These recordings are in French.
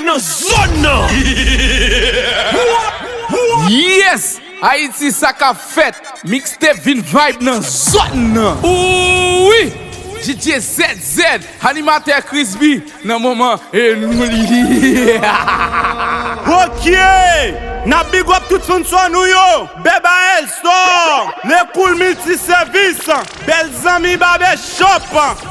à nos zones. Yes, Haïti ça qu'a fait. Mixtape vin vibe dans zone. Oui. DJ ZZ, animateur Chris B, dans moment et nous li. Ok, na big up tout son son nou yo. Beba Elstorm, le cool multi-service, bel zami barber shop,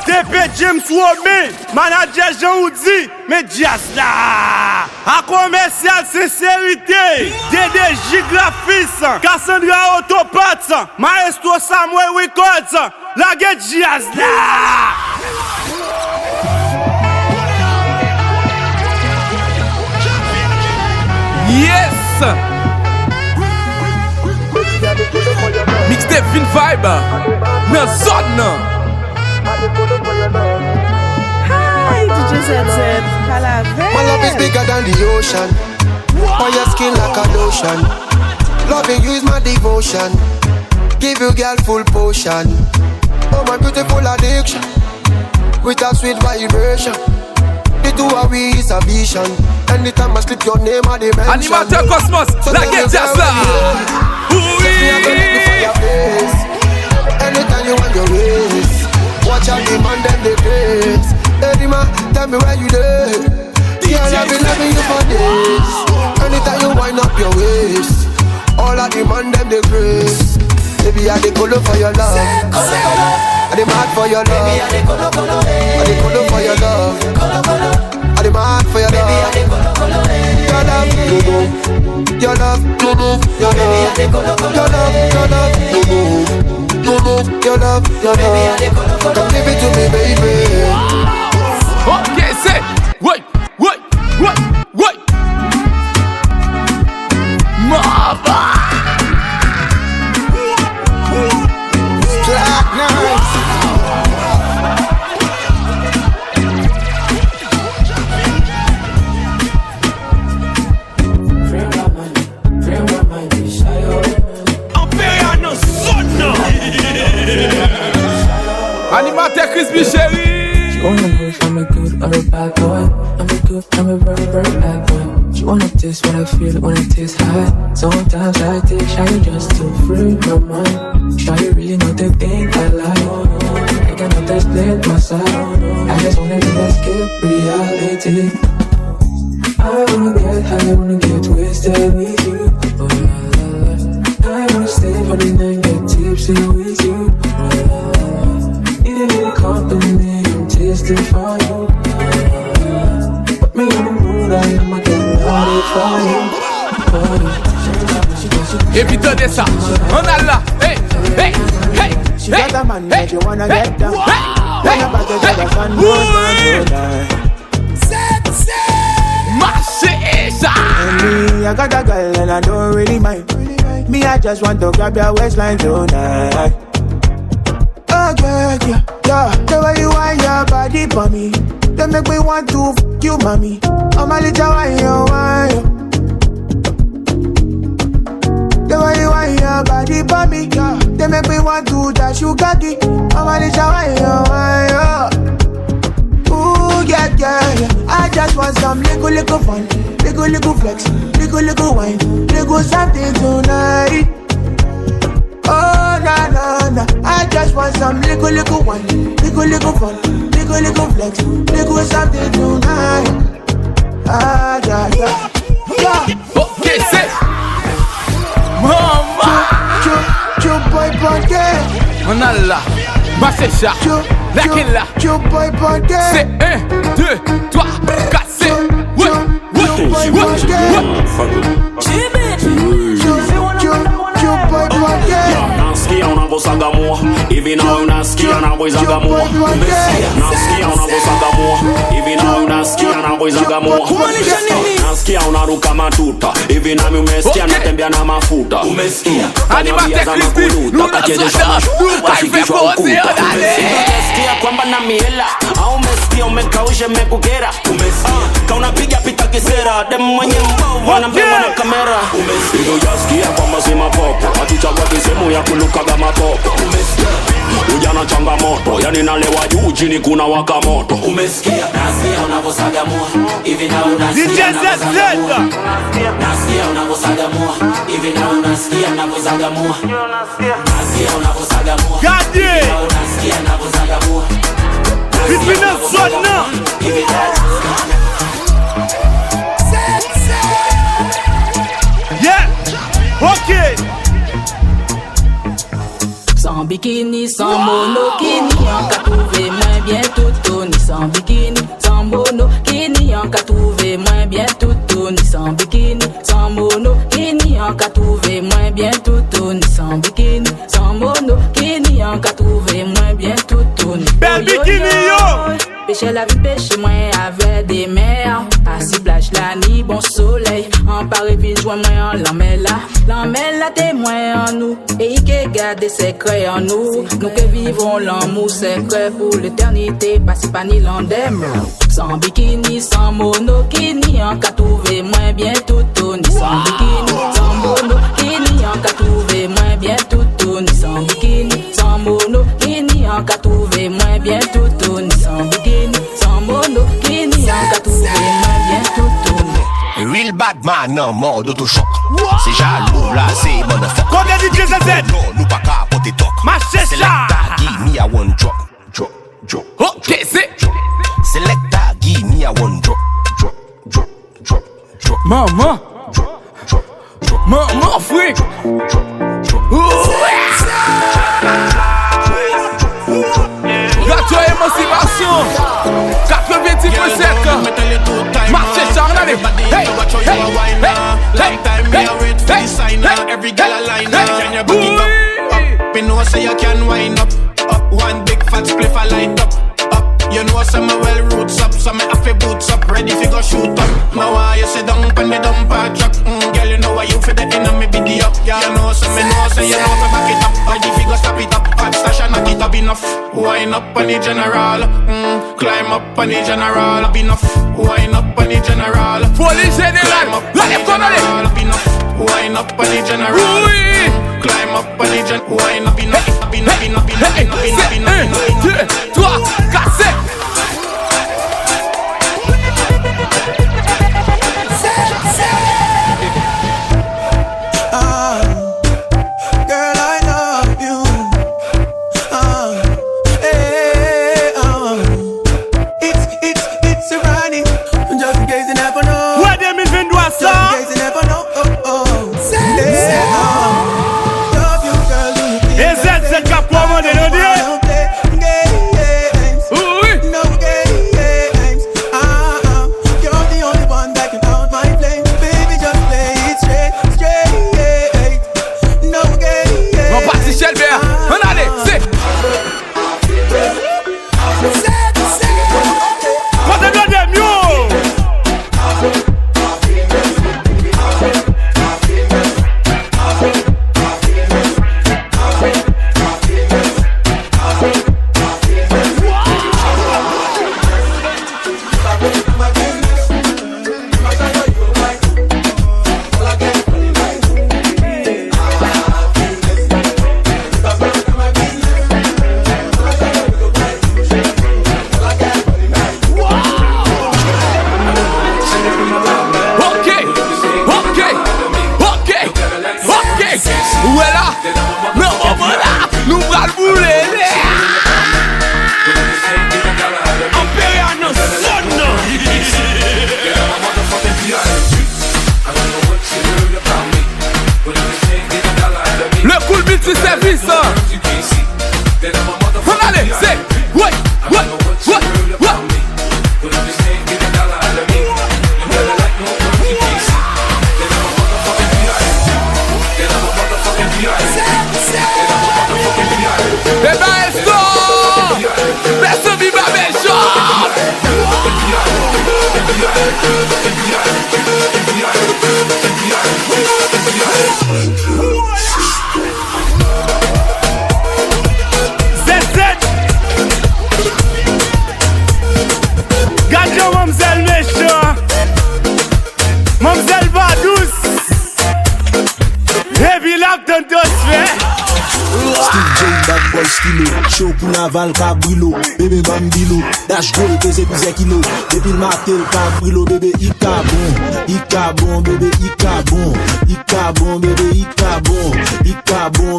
TP James Womi, manager Jean Oudi, Medias la. A commercial sincérité, DDJ Graphis, Cassandra Autoparts, Maestro Samuel Records, la get Gias la. Yes! Mixtape vin vibe dans zone. Hi, DJ ZZ. My love is bigger than the ocean. On your skin like a lotion. Loving you is my devotion. Give you girl full potion. Oh my beautiful addiction. With a sweet vibration. The two of we is a vision. Anytime I slip your name I dimension. Animateur Cosmos, so la get just là. Anytime you want your ways. Watch out the man them they face. Hey man, tell me where you live. Girl, I've been loving you for days. Anytime you wind up your waist. All of the man them they grace. Baby, I dey colo for your love. I dey mad for your love. I dey colo for your love. I dey mad for your love. Your love, your love, your love, your love, your love, your love. Come give it to me, baby. Okay, say, wait. Mama. Black nights. Animateur Chris B chérie. She wanna know if I'm a good or a bad boy. I'm a very, very bad boy. She wanna taste what I feel when I taste high. Sometimes I take shy just to free my mind. Shy you really know the thing I like. I cannot explain myself. I just wanna to escape reality. I wanna get high, I wanna get wasted with you. Oh, la, la, la. I wanna stay for the night, get tipsy with you. Oh, la, la. Need a little company, I'm tasting for you. Put me in the mood, I'ma get naughty for you. Évitez de ça, on a là, hey. She got a man that you wanna get down. When your back is the sun goes down. And me, I got a girl and I don't really mind. Me, I just want to grab your waistline tonight. Oh yeah. The way you want your body for me, they make me want to f you, mommy. I'm a little wine. The way you want your body for me, they make me want to dash you cocky. I'm a little wine. Ooh, yeah. I just want some little fun, little flex, little wine, little something tonight. Oh, nah. I just want some little wine, little fun, little flex, little something tonight. Ah, yeah. Okay, say. Mama. Boy, on a là, Massécha, laquelle là. C'est 1, 2, 3, 4, c'est Naskia unavosagamoa hivi na unasikia unavoizagamoa. Naskia unavosagamoa hivi na unasikia unavoizagamoa. Naskia unaruka matuta hivi nami umesikia natembea na mafuta. Umesikia Animateur Chris B, kachezesha mashuka kashikishwa ukuta. Umesikia kwamba na miela au umesikia umekausha mekukera. Umesikia kaunapiga pita kisera dem mwenye mbovu anambeba na kamera. Umesikia yasikia kwamba si mapopo atuchagua kisemu ya kulukaga mapopo. Umesikia ujana changamoto, yani nalewa juu chini kuna waka moto. Umesikia? Nasikia unavosagamua hivi na unasikia unavosagamua. Nasikia unavosagamua hivi na unasikia unavosagamua. Nasikia unavosagamua Gadi unasikia unavosagamua. Bipina Zwana Hivi na Yeah, okay. Sans bikini, sans monokini, on qu'a trouvé moins bien tout ni sans bikini, sans monokini, on qu'a trouvé moins bien tout ni sans bikini, sans monokini, on qu'a trouvé moins bien tout ni sans bikini, sans monokini, on qu'a trouvé moins bien tout ni. Bel bikini yo. Pêcher la vie, pêcher moi avec des mers. Assis plage la nuit, bon soleil. En Paris, ville, joint moi en l'emmène témoin en nous. Et il qui garde des secrets en nous. Nous qui vivons l'amour secret pour l'éternité. Pas si pas ni l'endem. Sans bikini, sans monokini, on qu'a trouvé moins bien tout ni sans bikini, sans monokini, on qu'a trouvé moins bien tout ni sans bikini, sans monokini, on qu'a trouvé moins bien tout ni sans bikini, sans monokini, on qu'a trouvé moins bien tout. Real bad man en mode autochoc. C'est jaloux là, c'est bonne fuck. Combien de DJ ZZ? Non, nous pas qu'à porter toc. Marchez ça. Selecta, give me a one drop. Drop, drop. Ok, c'est Selecta, give me a one drop. Drop, drop, drop, drop. Maman, Drop, drop, drop. maman, freak. Gratuit émancipation 90%. Marchez ça, regardez. Hey, hey, hey, every girl a line up, can you back it up? Me know say you can wind up. One big fat spliff I light up. You know some well roots up, some have to boots up, ready fi go shoot up. Now why you sit down pon the dumper truck? Girl, you know why you fi the end of me video. Yeah, you know some me know say you know fi back it up. Ready fi go stop it up, hot stash and knock it up enough. Wind up on the general, climb up on the general, up enough. Wind up on the general, Folie générale. Allez, qu'on allez. up enough. Wind up on the general, Oui. climb up on the gen. Wind up enough, up enough, enough, enough, Hey, enough, c'est enough, 1, enough, 2, enough. 3, 4, 5. Girl, I love you. Hey, it's a running. Just in case you never know. Ouais, 2022 Just in ça. case you never know. Yeah, love you, girl. Do you feel Et ZZ qui a commandé le dieu. don't play games? Oui. No games. You're the only one that can out my flame. Baby, just play it straight. No games. On partit chez le verre. On allez, c'est. Quand t'es bien des mieux. Ok, ok, ok, ok. Où est là? Non, on va là. Nous va le bouler. Imperial Zwana. Le cool multi-service. On allez, c'est. Ouais, ouais, ouais, ouais. Eh ben, Elsto! Personne vit ma belle shop! ZZ. Gardez Mamzelle méchant. Mamzelle va douce. Et puis là, t'en dos fait. Steve J, bad boy stylo. Chaud pour naval cabrilo, bébé bambilo. Dash gros pèse plusieurs kilos. Depuis le matin le cabrilo, bébé ika bon, bébé ika bon, bébé ika bon,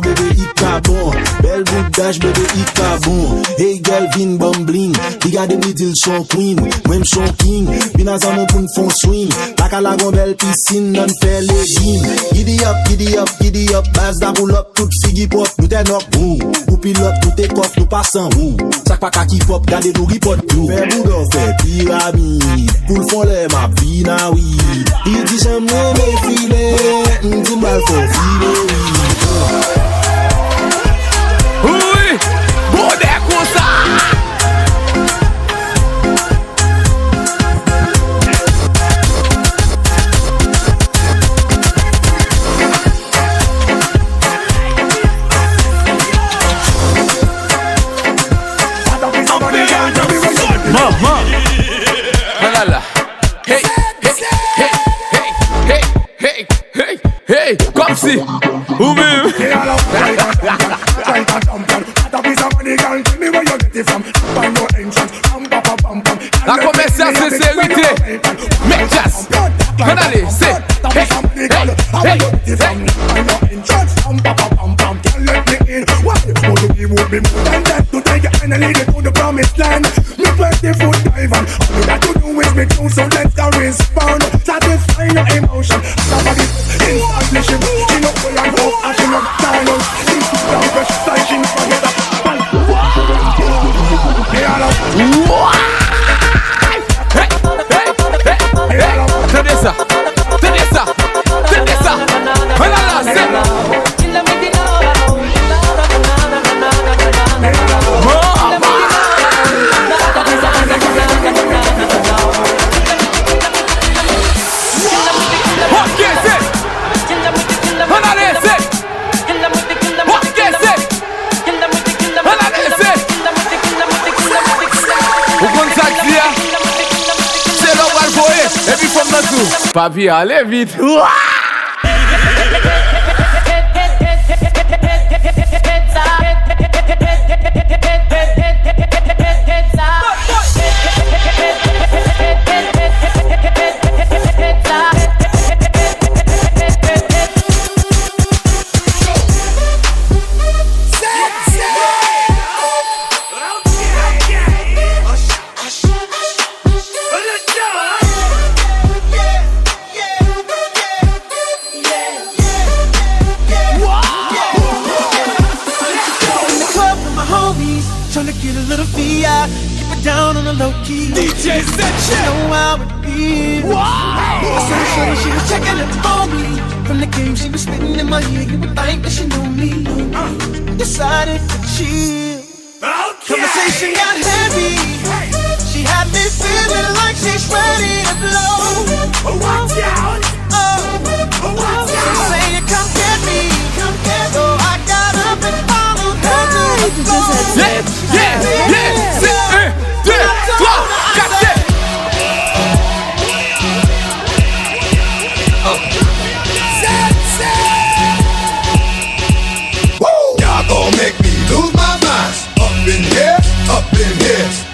bébé ika bon. Belle boucle dash, bébé ika bon. Hey girl, vin bumbling, regarde me dit son queen, même son king. Binaza mon pour fond swing, la la gon belle piscine, non fait les jeans. Giddy up, base da pull up, tout figi pop, nous t'es knock, ou pilote, tout est coffre, nous passons, sac pas kaki pop, gade nous report, fait boudon, fait pyramide, pour le fond les ma vie na oui. Il dit j'aime mes filets, m'dit mal faut filer, oui, bon comme ça. Hey, comme si ou même la commerciale sincérité, mais jazz, allez, c'est papi, allez vite. DJ said shit. Know how it is. Wow. I saw her, she was checking it on me. From the game she was spitting in my ear, you would think that she knew me. Decided to chill. Okay. Conversation got heavy. She had me feeling like she's ready to blow. Watch out. Watch out. So say you come get me. So I got up and followed her to the floor. Yeah. Y'all gon' make me lose my mind. Up in here.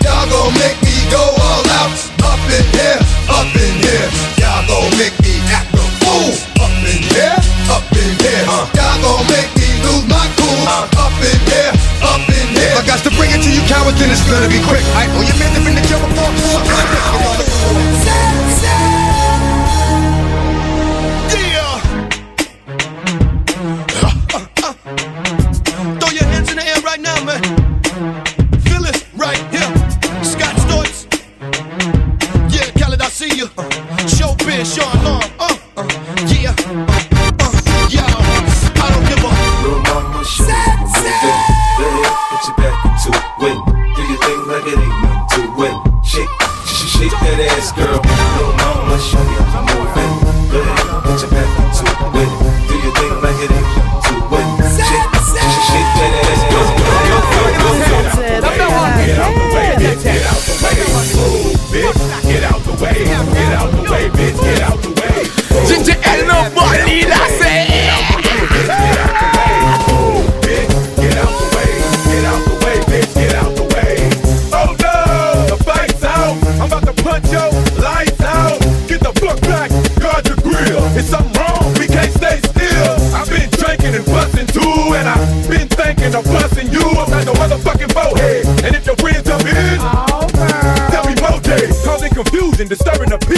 Y'all gon' make me go all out. Up in here.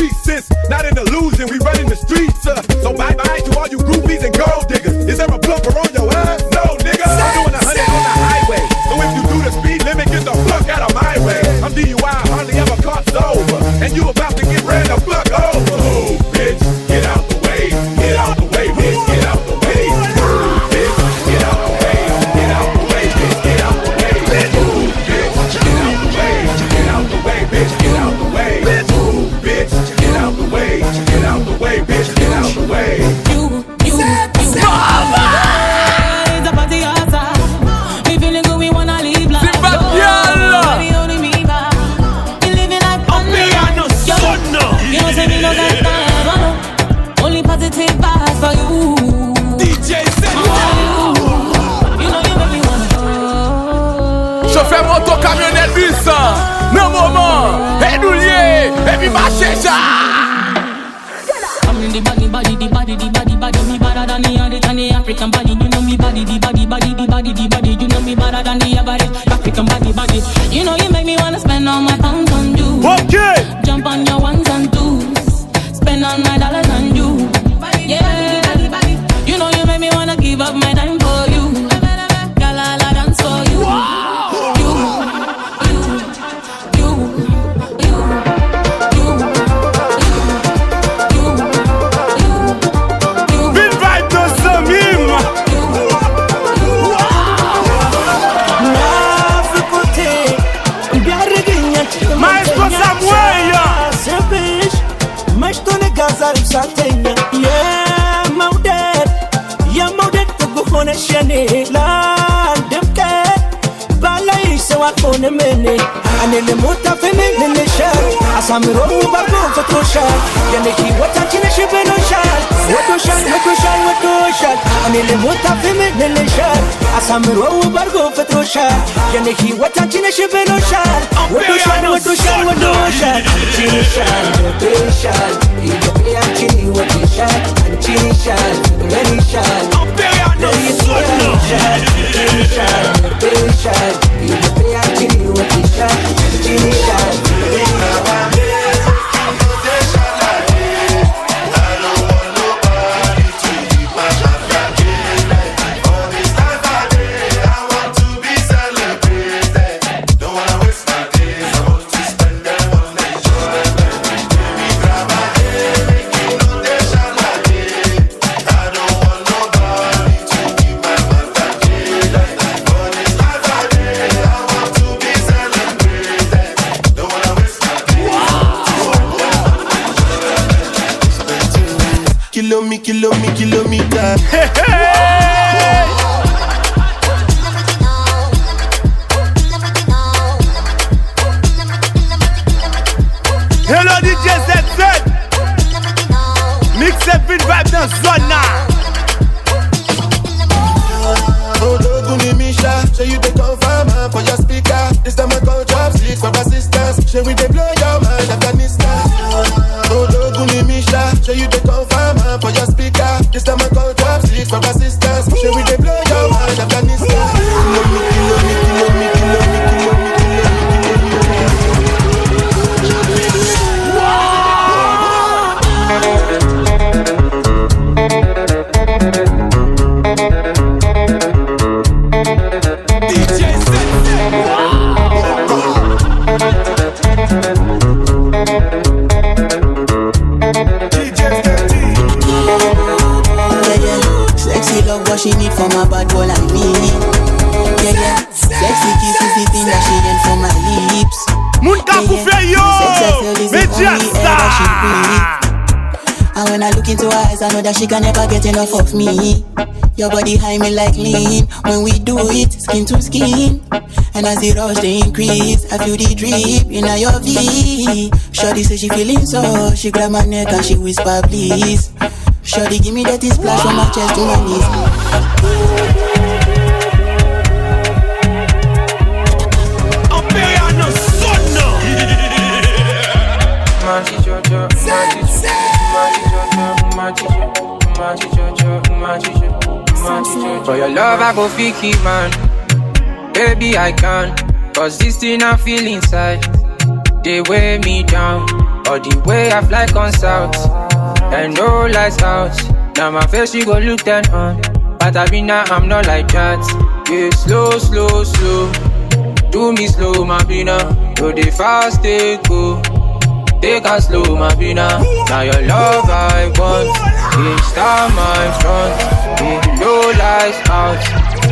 street sense, not an illusion. We running the streets, so bye bye to all you groupies and gold diggers. Is there a blumper on your ass? No, nigga. I'm doing 100 on the highway, so if you do the speed limit, get the fuck out of my way. I'm DUI, hardly ever caught sober, and you about to get ran the fuck over. Oh, bitch, get out the way, get out the way, bitch, get out the way. Bitch, get out the way, get out the way, bitch, get out the way. Bitch, get out the way, get out the way, bitch, get out the way. Bitch, get out the way, get out the way, bitch, get out the way. It's a party outside. We feeling good, we wanna leave like nobody holding me back. We living like fun. You know, say me no got time. Only positive vibes for you. DJ you know you make me wanna go. Chauffeur moto camionnette bus. No moment. Hey doulier. Et puis marcher ça. The body, me better than the average and the African body. You know me body, the body. You know me better than the average African body. You know you make me wanna spend all my pounds on you. Okay. Jump on your ones and twos, spend all my dollars on you. Yeah. You know you make me wanna give up my time for you. Girl, I'll dance for you. Yeah, maudet to go on a shane. La demke, balai so I phone a minute. And in the motor feminine in the shell. As I'm rolling back home for 2 shots. Yaniki, what a chin ship in a shot. What to shot. And in the motor feminine in the shell. As I'm rolling back home for 2 shots. Yaniki, what a chin ship in a shot. What to shot. Chini shot. Chini what you shot. And chini shot. Ready shot. Kilometer. Hey. Hello DJ ZZ. Mix up une vibe dans zone. Show you the confirm for your speaker. This time I call job 6 for assistance. Show we they blow your mind, Afghanistan. Show you the confirm for your speaker. This time I call job 6 for assistance. Show we they blow your mind, Afghanistan. She need from a bad boy like me. Yeah. Sexy kiss is the thing that she need from my lips. Moun ka koufe yo. And when I look into her eyes, I know that she can never get enough of me. Your body high me like lean. When we do it, skin to skin. And as the rush they increase, I feel the drip in your V. Shorty say she feeling so. She grab my neck and she whisper please. Shorty give me that splash from my chest to my knees. For your love I go fake it, man. Baby I can. Cause this thing I feel inside, they weigh me down. Or the way I fly on south, and no lights out. Now my face you go look then on. But I be now I'm not like that. Yeah, slow, slow, slow. Do me slow, my bina. Do the fast, take go. Take a slow, my bina. Now your love I want. Yeah, star my front. Yeah, low lights out.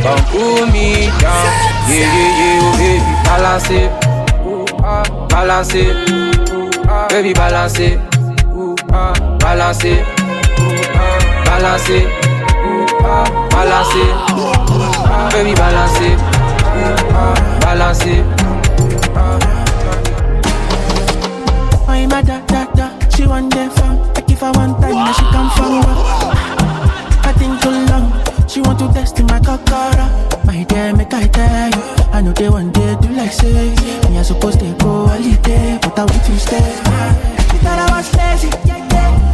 Come pull me down. Yeah, yeah, yeah, oh baby, balance it. Balance it. Baby, balance it. Balance it. Balance it. Balance it. Baby, balance it. Balance it. My mother, she want them from. I give her one time, now she come from. I think too long. She want to test in my cockara. My dear, make I tell you. I know they one day do like say. Me I supposed to go holiday, but I want to stay. She thought I was lazy.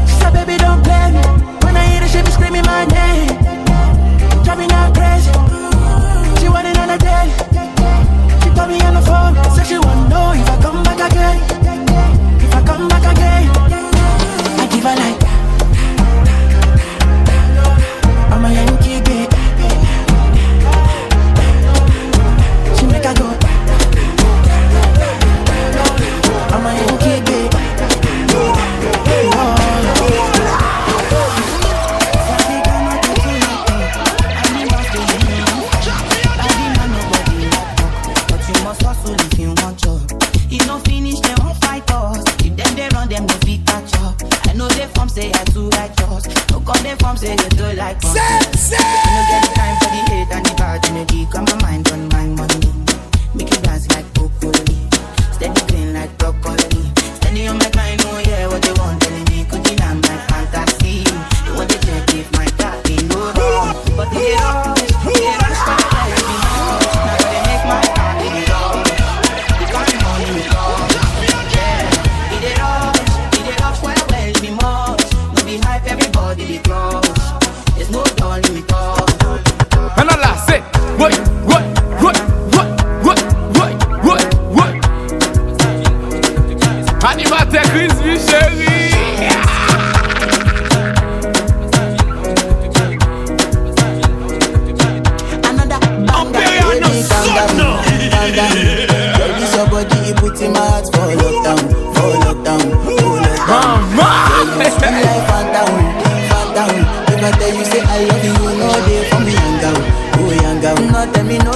She said, baby, don't play me. When I hear the shit, be screaming my name. Driving her crazy. She want it on a day. She told me on the phone. Said she want to know if I come back again. If I come back again, I give her like I'm a Yankee babe. She make her go. I'm a Yankee babe. But you must hustle if you want job. If no finish, they won't fight us. If them they run, them no fit catch up. I know they from say I too righteous. No come they from say you do like us. You no get the time for the hate and the bad energy. Come my mind on my money. Make you dance like broccoli. Steady clean like broccoli. Steady on my mind, oh yeah, what they want telling me. Could you not my fantasy? They want to check if my car ain't no wrong. But they rush, stop telling me no. Now they make my heart in love. They got me money with love. Yeah, it rush well, be much. No be hype, everybody be close. There's no dolly with us. And all I say, what? Animateur Crispy, chérie. Another baby, calm down. Baby, your body, you put in my heart for lockdown. Sweet life, fan down. If I tell you say I love you, no day for me, young girl. Oh, young girl, no tell me no.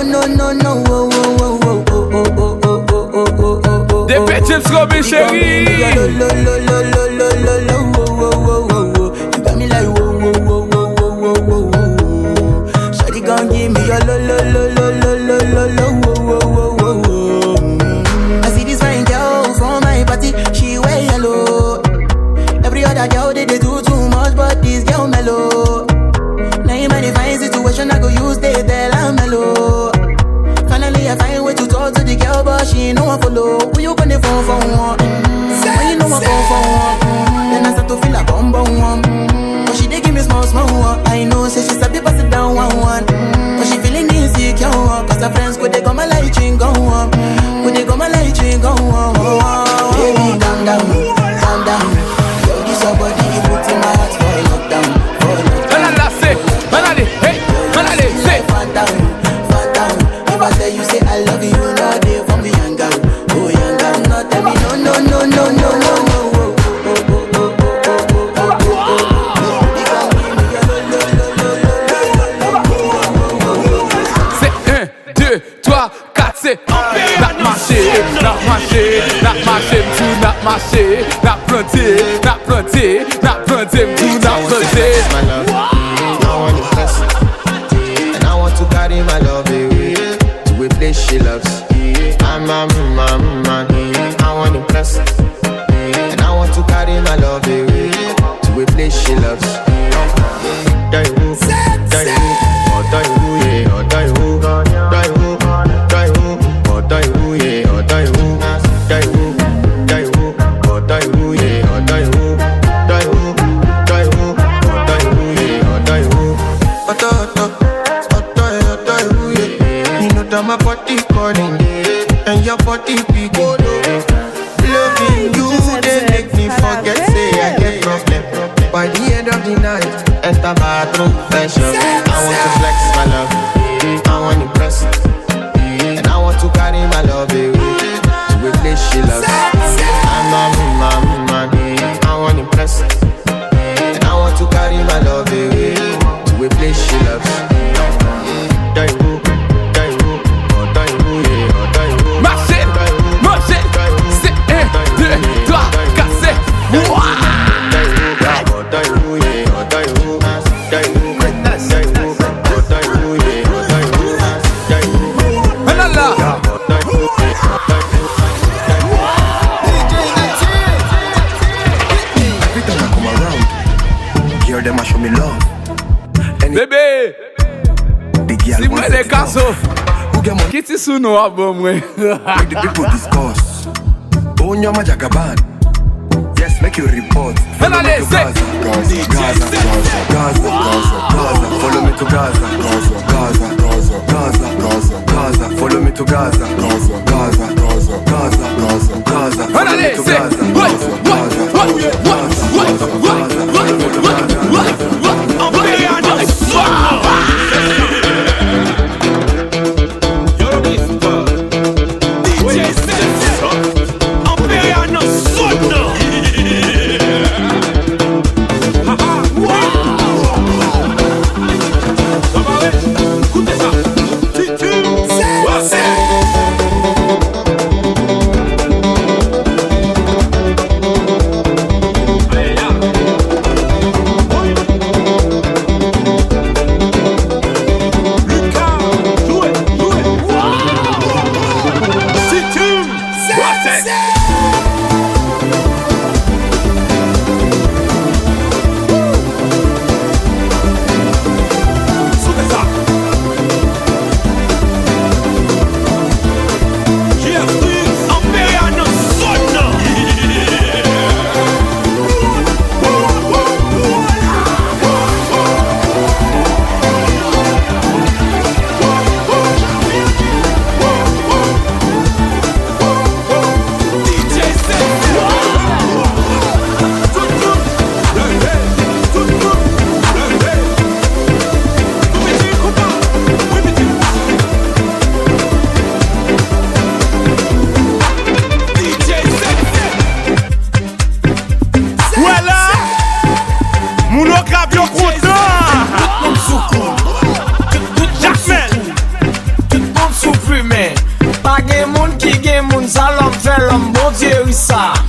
Des petits scrubs, chérie. You got me like whoa. Shawty gon' give me your lo. I see this fine girl from my party, she wear yellow. Every other girl they do too much, but this girl mellow. Now in my fine situation, I go use they tell I'm mellow. Finally I find way to talk to the girl, but she ain't no one follow. Who you gonna phone for one? When you know I phone for one, then I start to feel a bum one. But she dey give me small one. I know say she sabi pass it down one. But she feeling insecure, cause her friends could they come and light ching go on. Baby, calm down. Yo, this your body, you put in my heart for lockdown. Fan down. If I tell you say I love you, no day for me, young girl. Oh, young girl, no tell me no. C'est 1, 2, 3, 4, c'est N'a marché, m'tou n'a marché, n'a planté, m'tou n'a planté. My love, I want to bless it. And I want to carry my love away to a place she loves. I'm a man, I want to bless it. And I want to carry my love away to a place she loves. My body calling and your body beating. Loving you, they make me enter bathroom, fresh up. I want to flex my love, I want to impress, and I want to carry my love away to a place she loves. I'm a man, I want to impress, and I want to carry my love away to a place she loves. Them a show me love. Bébé, si moi les cassos, qui t'y sous nous à bon moi? Make the people discuss. Own your Majagaban. Yes, make you report. Follow me to Gaza, Gaza, Gaza, Gaza. Follow me to Gaza, Gaza, Gaza, Gaza, Gaza, Gaza. Follow me to Gaza, Gaza, Gaza, Gaza, Gaza, Gaza. Follow me to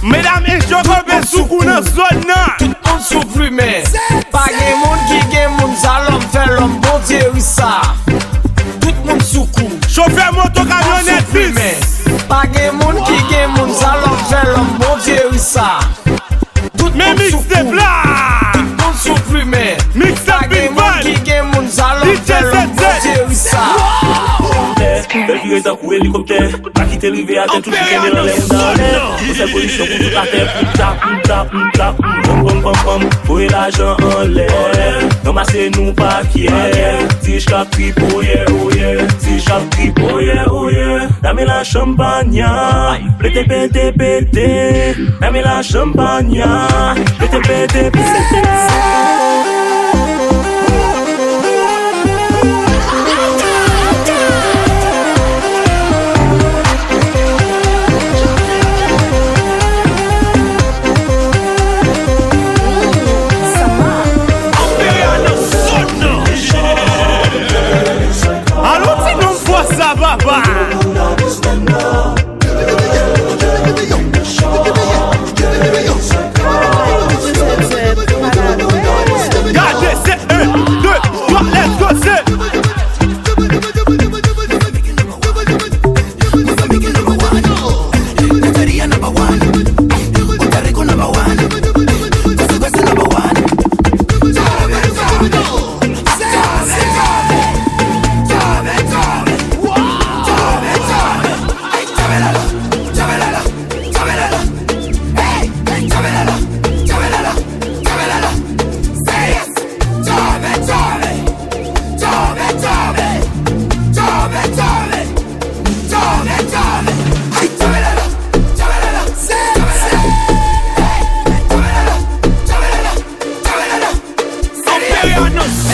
Mesdames et messieurs, on soukou dans zone nan. Tout monde souffrimé. Pas de monde qui gagne mon salon fait l'homme bon Dieu ça. Tout monde soukou. Chauffeur moto camionnette bis. Pas de monde qui gagne mon salon fait l'homme bon Dieu ça. Tout monde soukou. Tout monde souffrimé. Mix pas de monde qui gagne mon salon fait l'homme bon Dieu ça. Belle vie est un coup hélicoptère. Pas quitter rivé à tête, tout ce qui est dans les moudans. Pour cette position, pour toute la terre. Pom pom pom pom. Fouiller l'argent en l'air. Ramassez-nous pas qui est. Si j'cap tri pour yeah, oh yeah. Si j'cap tri pour yeah, oh yeah. Dame la champagne. Pété pété pété. Dame la champagne. Pété pété pété. Baba. Imperial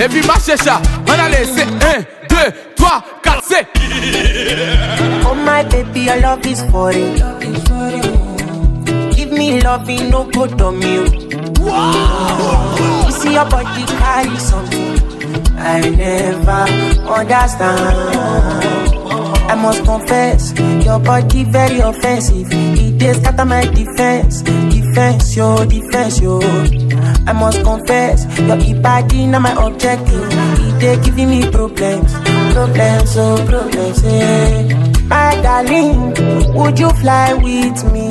Et puis marchez ça, on allait, c'est 1, 2, 3, 4, c'est. Oh my baby, your love is for it. Give me loving, no good on you. You see your body carry something I never understand. I must confess, your body very offensive. It is scatter my defense, yo. I must confess, your body not my objective. They giving me problems, yeah. My darling, would you fly with me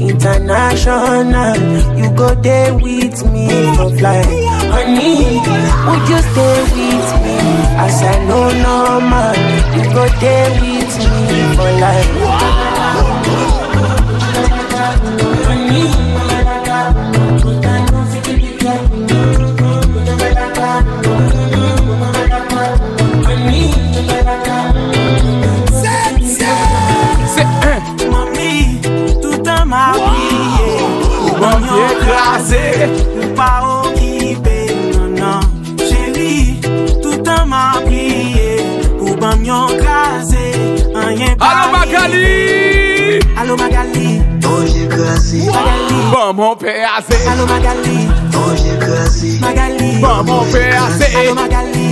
international? You go there with me for flight. Honey, would you stay with me? As I know normal, you go there with me for life. Pas occupé, non, chérie, tout le temps m'a prié pour pas m'y craser, rien pas. Allô Magali, oh j'ai crasé, Magali, bon mon père assez. Allô Magali, oh j'ai crasé, Magali, bon mon père assez. Allô Magali,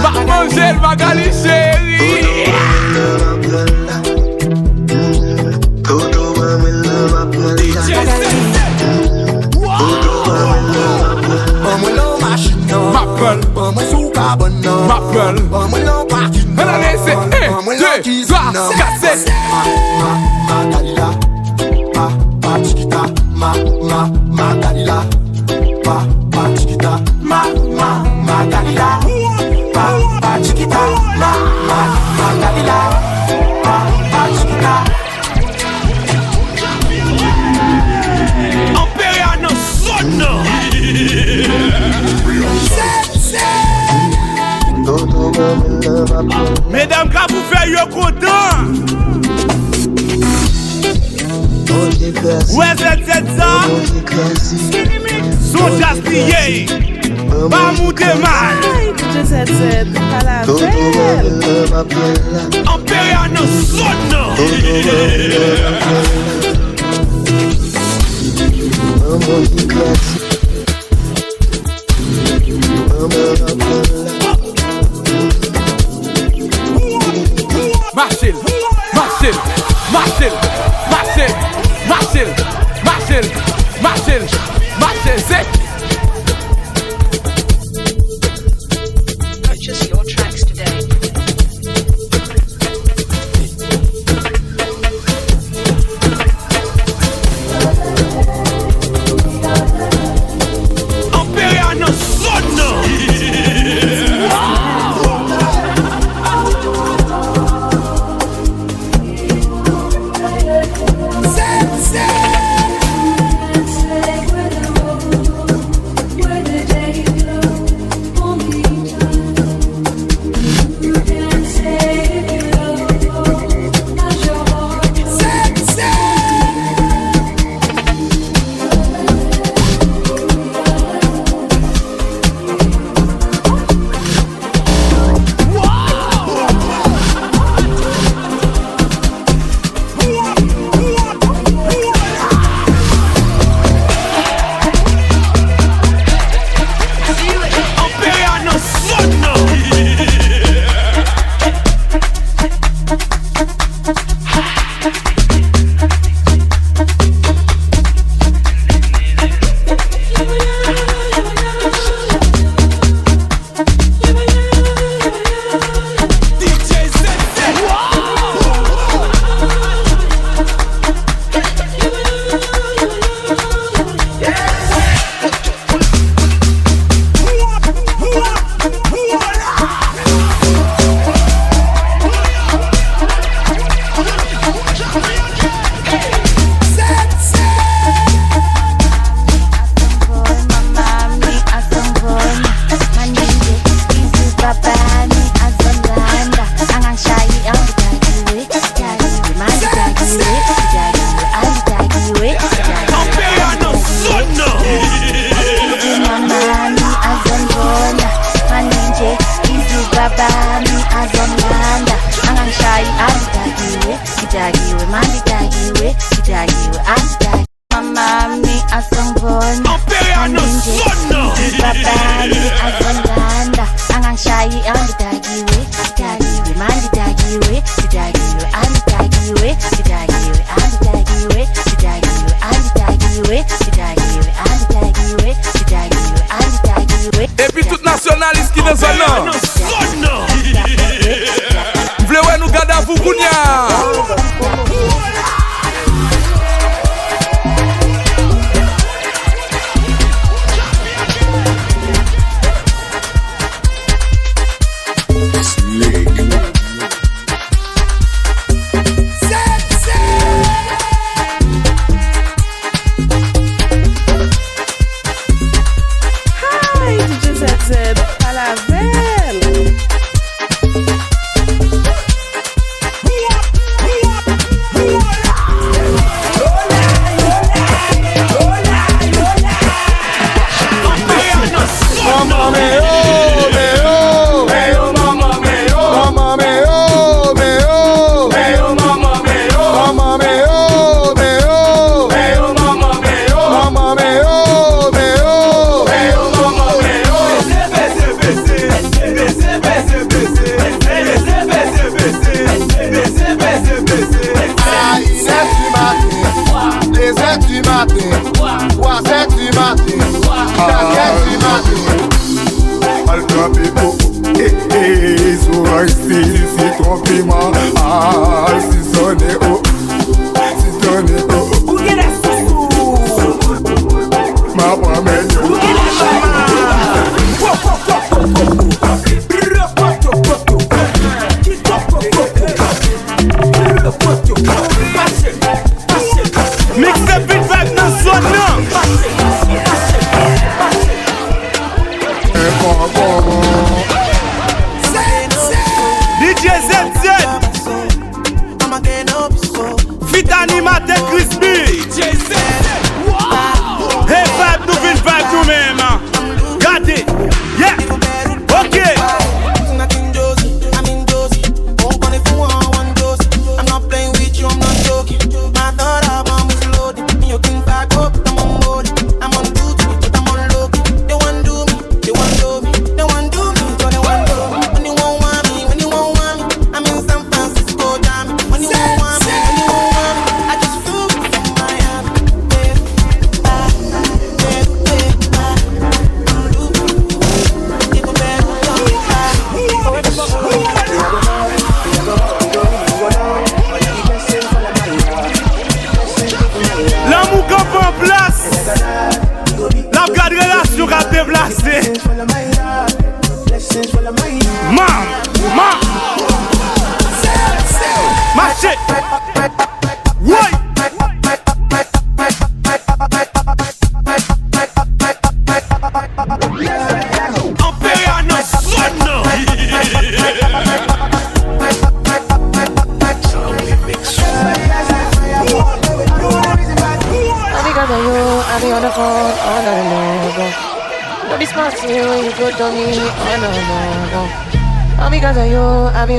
mademoiselle Magali chérie. Mesdames, quand vous faites yo content. Ouais, c'est ça. Son gaspillé. Pas monter mal. Imperial no son. Marcel, c'est. Purchase your tracks today. Imperial no son. manje babali azondanda angangishayi angidakiwe dakiwe manje dakiwe angidakiwe angidakiwe et puis tout nationaliste qui nous en vle ouais nous garder à vous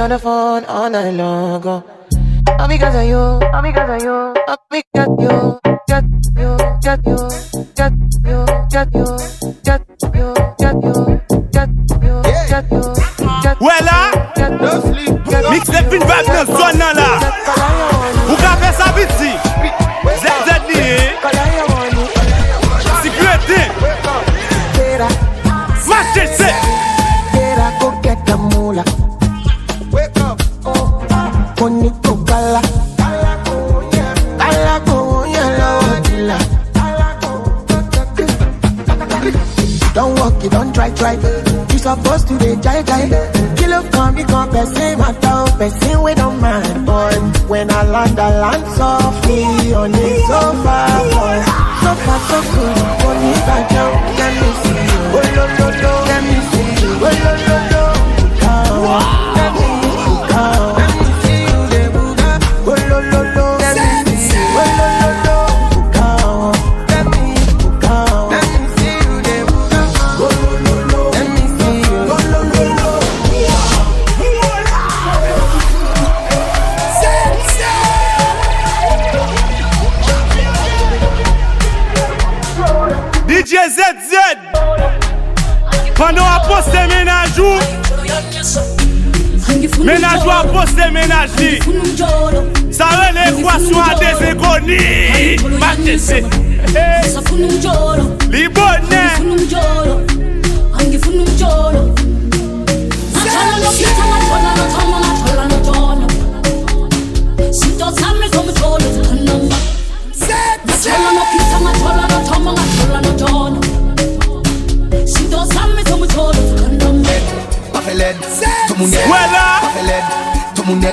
On the phone all night long ago. All because of you, all because of you. All because you, got you, got you, got you, got you, got you, got you, got you, got you. Voilà, mix les films vagues dans ce zone là. Vous avez ça vite ici. ZZ lié. Sécurité. Marchez, c'est. Bonito gala, gala como yellow dilla. Don't walk it, don't try. You supposed to be jai. Kill up, come, you come, person, my dog, person, we don't mind, boy. When I land softly on the sofa, boy. So far, so good, bonita down, let me see you. Oh, no, let me see you. Oh, no. Let me come. ZZ. Pendant à poster ménage ou ménage ou à poster ménage li. Ça va l'équation à des économies. Matese. Li bonne. Voilà.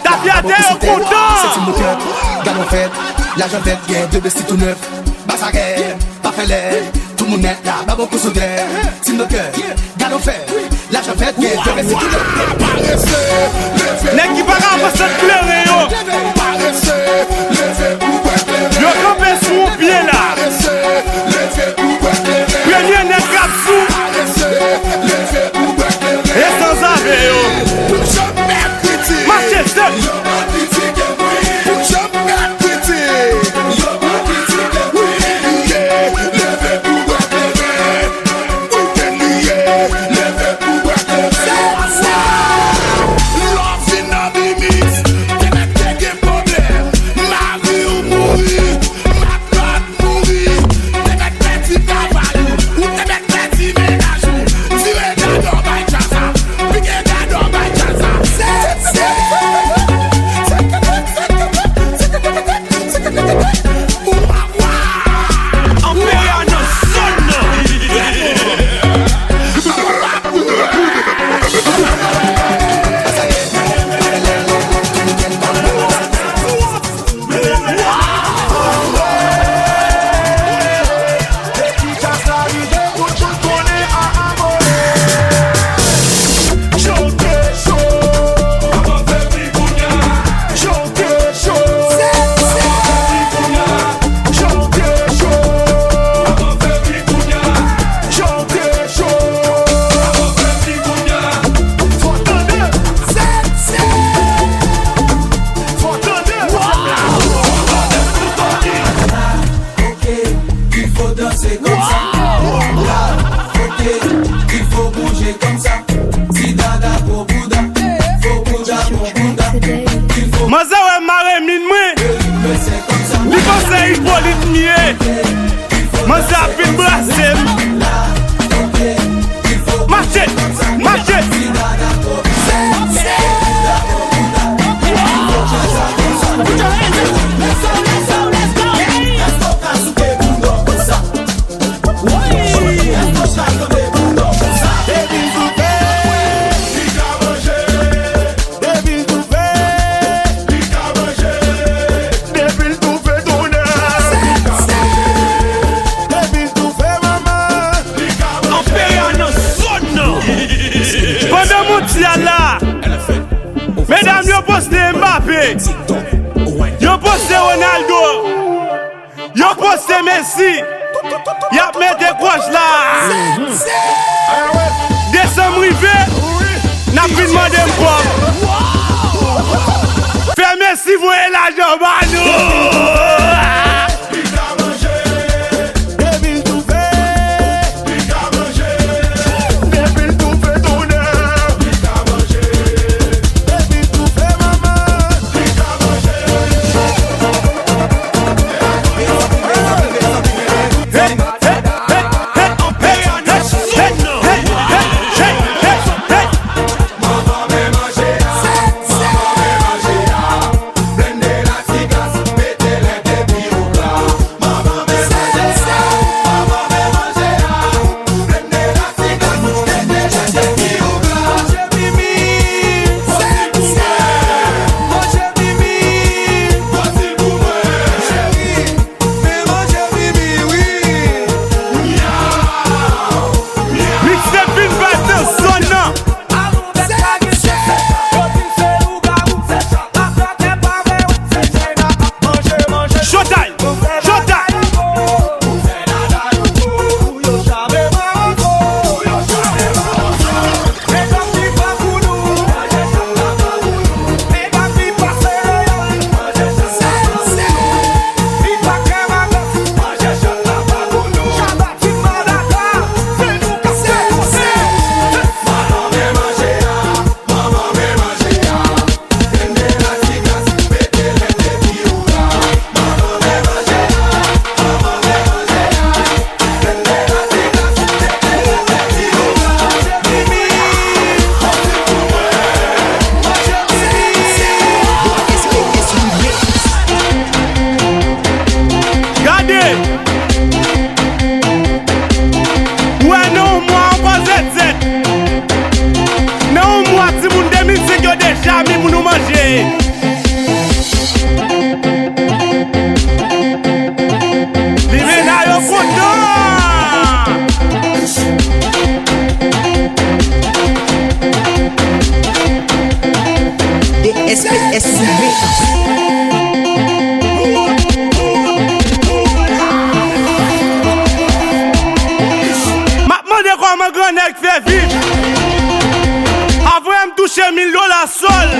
T'as fiaté au content. C'est une moquette, galon fait, l'argent fait, gain, deux besties tout neuf. Bassagère, pas fait l'aide, tout le monde est là, babon pour souder. C'est une cœur, galon fait, l'argent fait, gain, deux besties tout neuf. L'équipe a ramassé de pleurer, yo. Yo campé sous mon pied là. Premier net cap sous. Et sans ave, yo. Marchez seul. Mesdames, yo poste Mbappé, yo poste Ronaldo, yo poste Messi, y'a mis des gauches là. Décembre rivé, n'a plus demandé m'pop. Fais Messi, voyez l'argent, banou. mon grand nèg fait vite. Avant me toucher $1000 sol.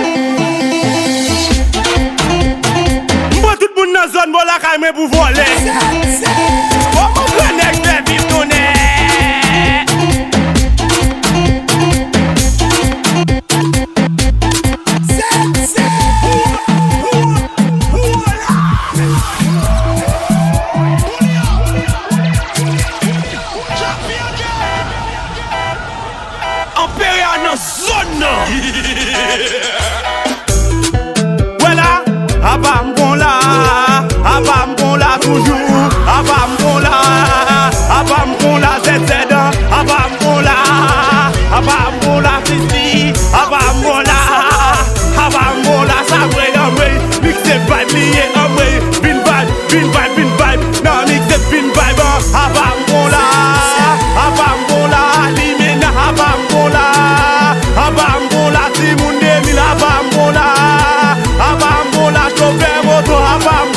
Moi tout le monde dans zone moi la caille pour voler. Oh mon grand nèg fait vite ton nez. Voilà, abam là toujours, abam là ZZ, abam là Fifi, abam là Sabre, mixé vibe lié, bin vibe, non mixé bin vibe, abam là, limena, abam là, Timoun 2000, abam là, chauffeur moto, abam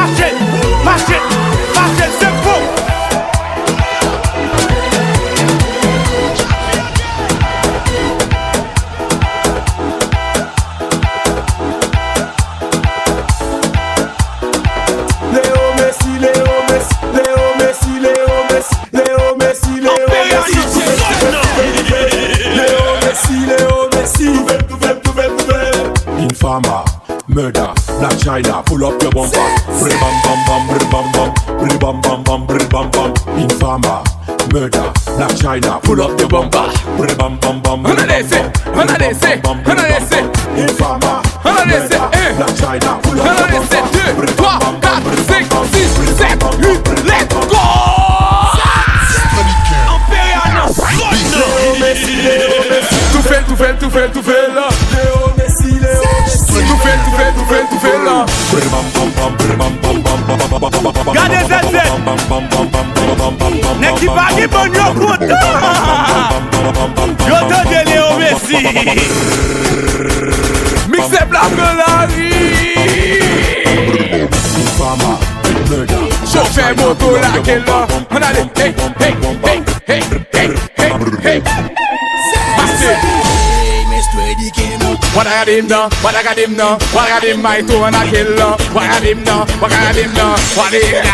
marché, c'est faux. Infama, murder, Black China, pull up your bumper. Brr bam bam bam, brr bam bam, brr bam bam bam, brr bam bam. Infama, murder, Black China, pull up your bumper. Brr bam bam bam, brr bam bam, Infama, murder, Black China, pull up your bumper. 2, 3, 4, 5, 6, 7, 8, let's go. Tout fait là. Tout fait là. Gardez ZZ. N'est-ce pas qui bon yo content. Yo te de Léo Messi. Mixé blanc de la rue. Chauffeur moto là qu'elle là. On a les hey. What I got him now, what I got him my toe and I kill her. What I got him now, what I got him now, what I got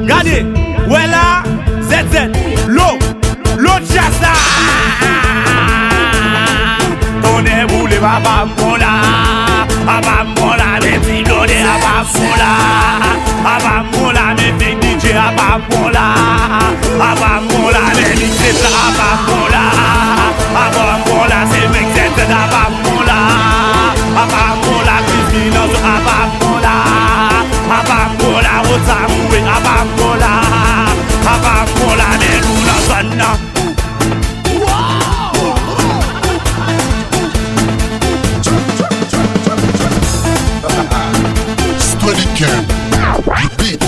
Regardez, voilà, ZZ, l'eau chassa. Ton est roulé, abam là, mes filons de abam là, mes big DJ abam là, mes mixes là, abam là, c'est mixes abam là, Chris Minos abam là, Rosamoué abam là, mes loups dans zone. Camp. Beat.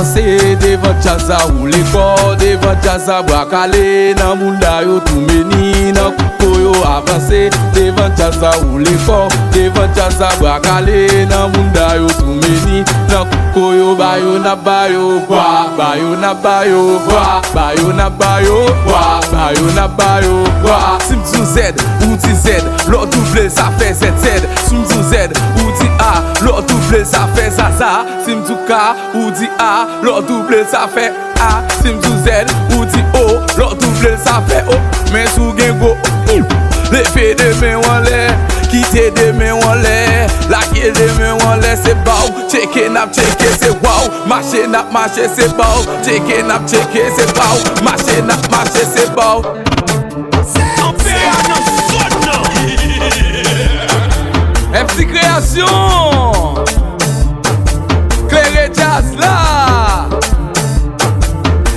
avancer devant Jazza ou les corps devant Jazza Brakale nan munda yo tout meni nan kuko yo avancer devant Jazza ou les corps devant Jazza Brakale nan munda yo tout meni nan kuko yo bayo na bayo kwa bayo na bayo kwa bayo na bayo kwa bayo na bayo kwa Simzou Z ou dit Z l'autre double ça fait ZZ Simzou Z ou dit A l'autre double ça fait Zaza Simzou K ou dit A l'autre double ça fait A Simzou Z ou dit O l'autre double ça fait O mais sous gen go lever des mains en l'air quitter des mains en l'air laquer des mains en l'air c'est beau checker nap checker c'est wow marcher nap marcher c'est beau checker nap checker c'est beau marcher nap marcher c'est beau MC Création Claire Jazz là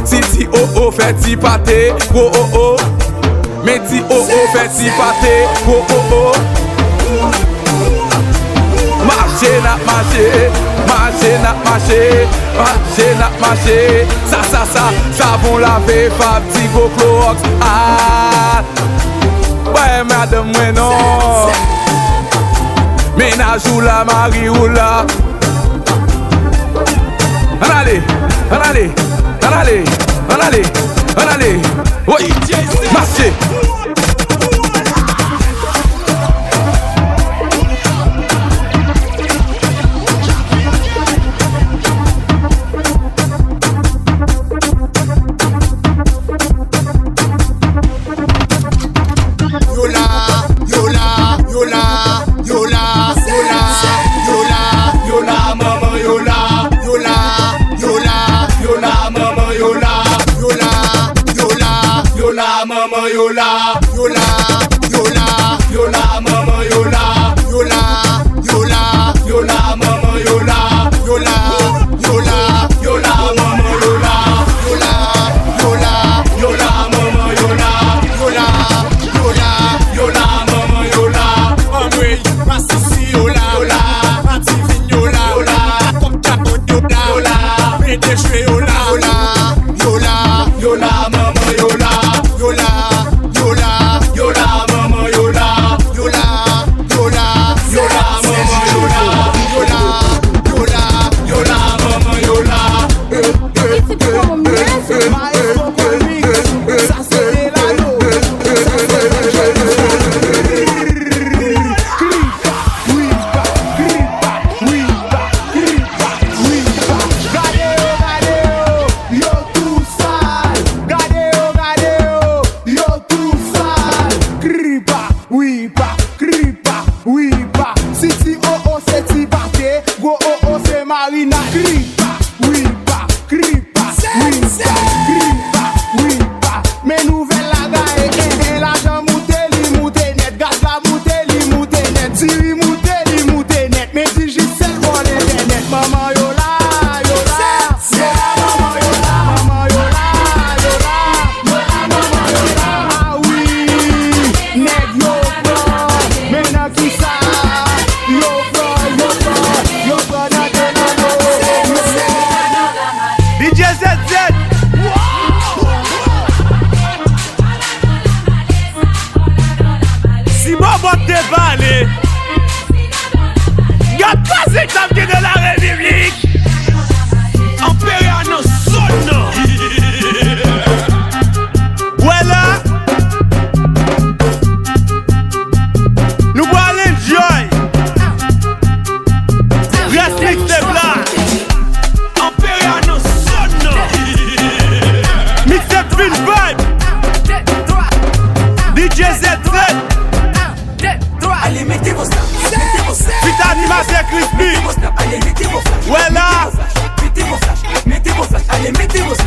Si oh fait ti pâté oh oh oh mais ti oh fait ti pâté oh oh oh marcher n'a marcher marcher n'a marcher marcher n'a marcher ça vont laver fab ti go Clorox ah ouais madame moi non ménage ou la Marie ou la en allez en allez en allez en allez en allez oui marchez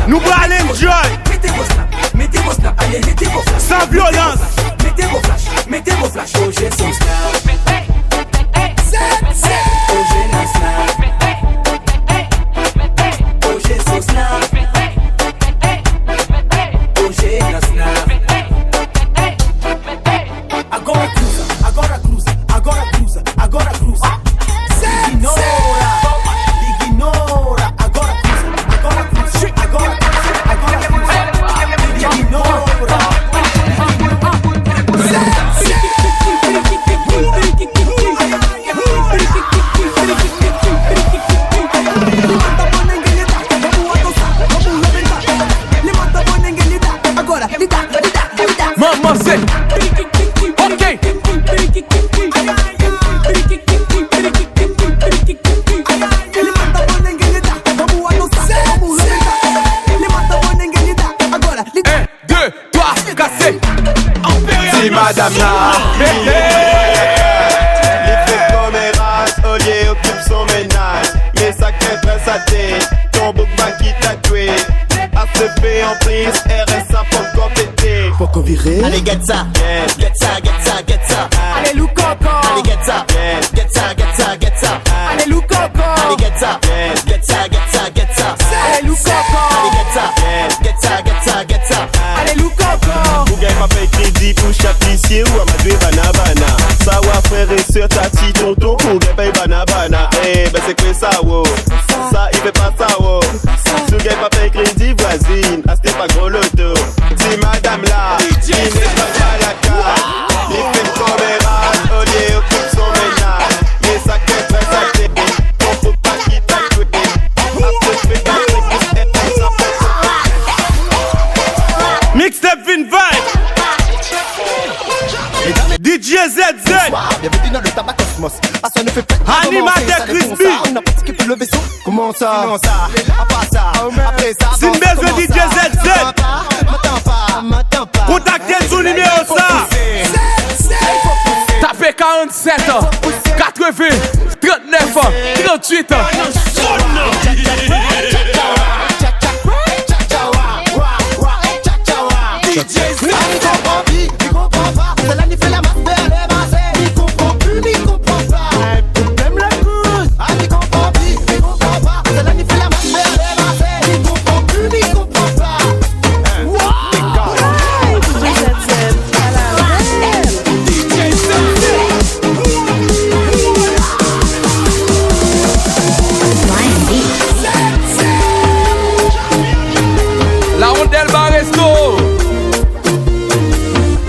Nous allons enjoy. Mettez vos snaps, allez, mettez vos flashs. Sans violence. Mettez vos flashs, mettez vos flashs. Oh, j'ai son snap. Oh, j'ai un snap. Oh, j'ai son snap. Oh, j'ai un snap. Agora cruza, agora cruza, agora cruza, agora cruza. Ignora, ignora. Agora cruza, agora commencer. Ok. Si madame là, les fait comme Eras, Olier occupe son ménage. Mais ça crève sa tête, ton bouc va qui t'a tué. ACP en prise, RSA pour compéter. Pour qu'on virer. Allez, get ça, get ça, get ça, get ça. Allez, loup coco. Allez, get ça, get ça, get ça, get ça. Allez, loup coco. Allez, get ça, get ça, get ça, get ça. Allez, loup coco. Allez, get ça, get ça, get ça, get ça. Allez, loup coco. Vous gagnez pas paye crédit pour chapissier ou amadoué banabana. Ça va frère et soeur, tati, tonton, vous gagnez paye banabana. Eh ben c'est que ça, wow. Ça, il fait pas ça, wow. Si vous gagnez pas paye crédit, voisine, ah c'était pas gros loto. Si madame là, il n'est pas la carte. Il fait comme Eras, Olier occupe son ménage. Mais ça crève sa tête, on faut pas qu'il t'a tué. Mixtape Vin Vibe. DJ ZZ. Bienvenue dans le tabac Cosmos. Animateur Crispy. On a pratiqué tout le vaisseau. Comment ça? Après ça. Après ça. Si besoin DJ ZZ. Contactez son numéro ça. Tapez 47, 80, 39, 38.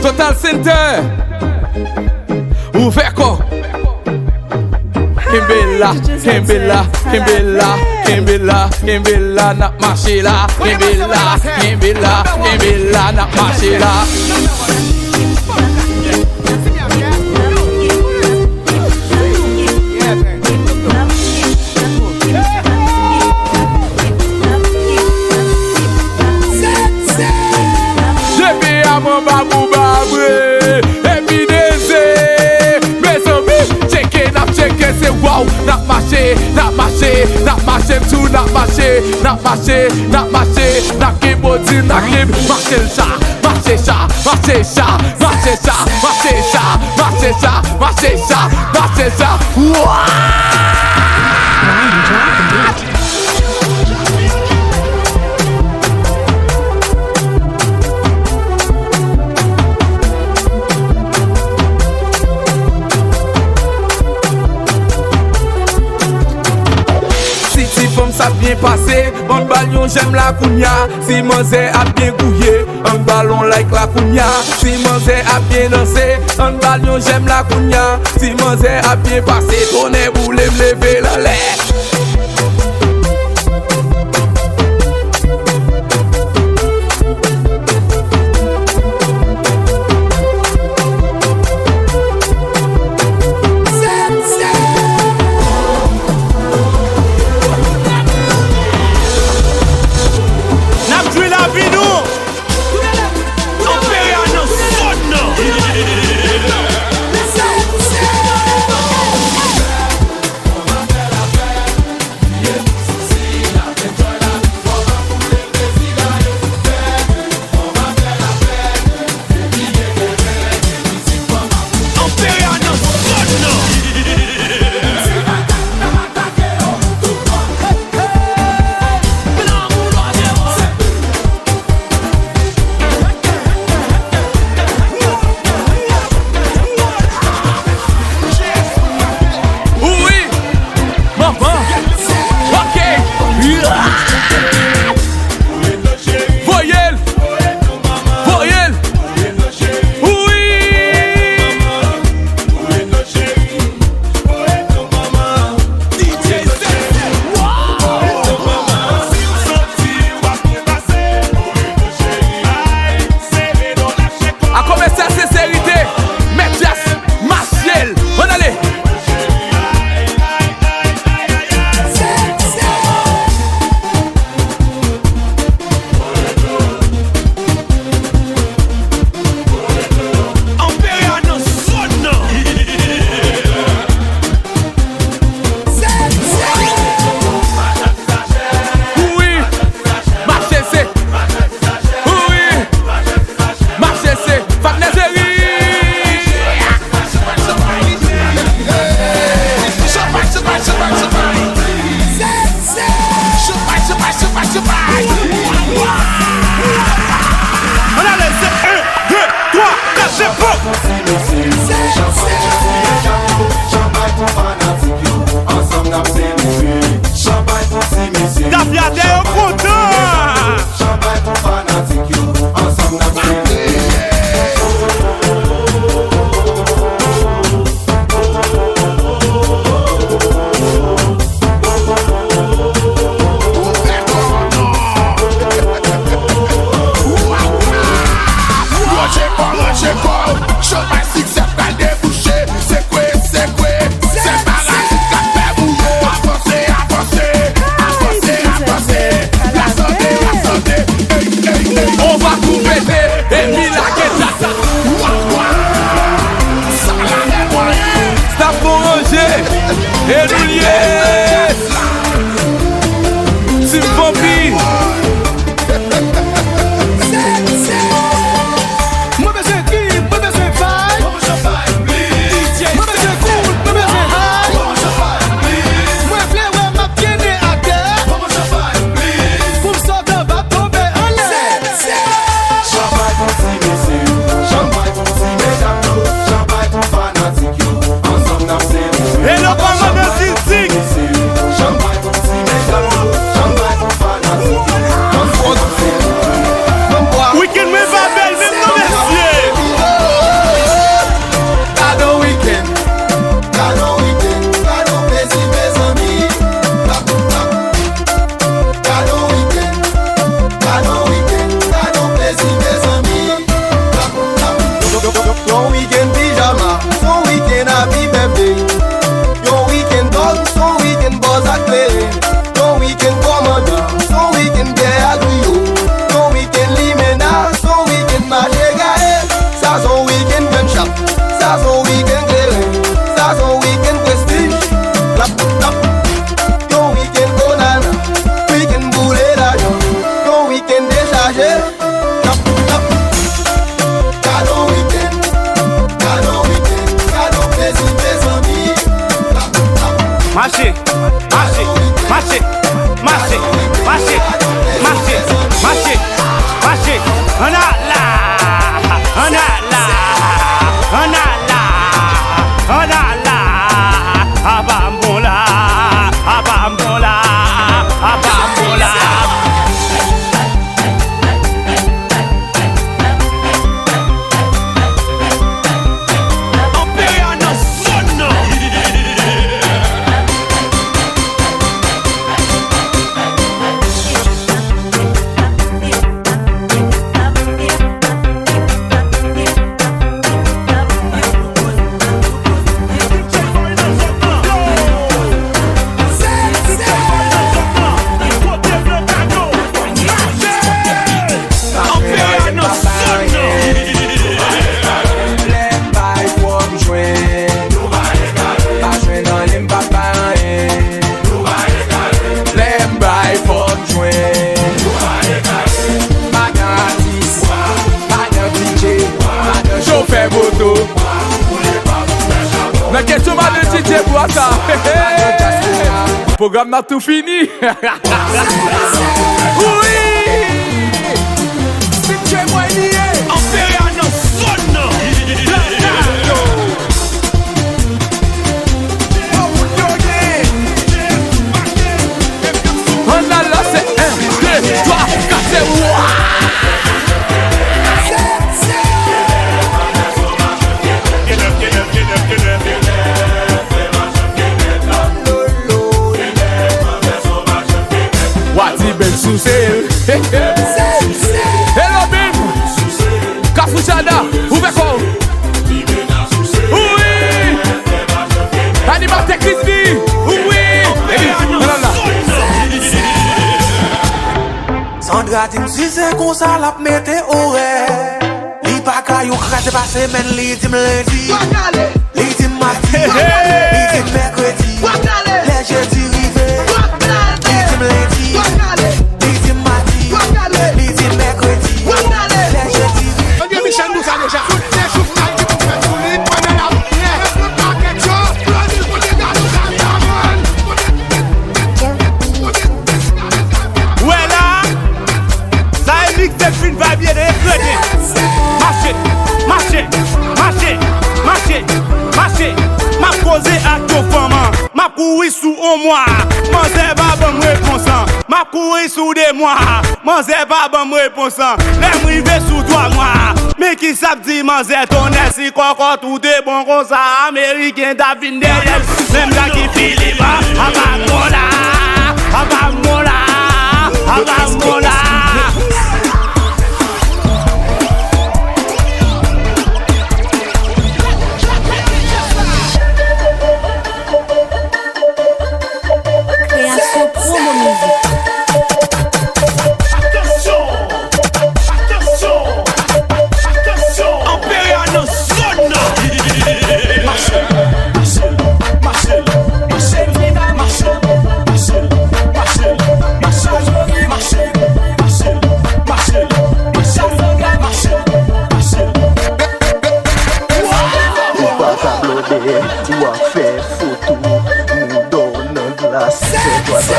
Total Center. Ouvert quoi? Kimbella, Kimbella, Kimbella, Kimbella, Kimbella, n'a marché là. Kimbella, Kimbella, Kimbella, n'a marché là. Mon babou babré, évidence. Mais zombie, checké, n'a checké, c'est wow. N'a marché, n'a marché, n'a marché, tout n'a marché, n'a marché, n'a marché, n'a kiboti, n'a kib, marché le chat, marché chat, marché chat, marché chat, marché chat, marché chat, marché chat, marché chat. Ça bien passé, un ballon j'aime la cogna. Si manzé a bien gouillé, un ballon like la cogna. Si manzé a bien dansé, un ballon j'aime la cogna. Si manzé a bien passé, tourner boule me lever la lettre. programme n'a tout fini. Oui. C'est moi lié. Imperial son. On a là c'est 1, 2, 3, 4, c'est moi. Wati ben sousel. Hello Bim. Kafouchada, ouvrez quoi? Oui. Animateur Crispy. Oui. Sandra dit si c'est comme ça la mette horaire. Li pa ka yo krate pa semaine li dim lundi. Li dim mardi. Li dim mercredi. Les jeudi rivé. Li dim lundi. Li dim mardi. Li dim mercredi. Les jeudi rivé. On dit Michel nous a déjà. C'est chou qui peut faire tout lit pour la lumière. Paquet chaud. On dit dans nous Voilà. Ça est mix de film va bien de marcher. Ma causé à ton femme. Ma couru sous au mois. Mon zè pas bon réponse. Ma couru sous des mois. Mon zè pas bon réponse. Les m'rivé sous toi moi. Mais qui savent dire mon zè ton est si coco tout est bon comme ça. Américain David derrière. Même là qui Philippe. Abamola. Création promo musique. Imperial son. Tu vas faire photo, nous donnons glace. C'est toi ça,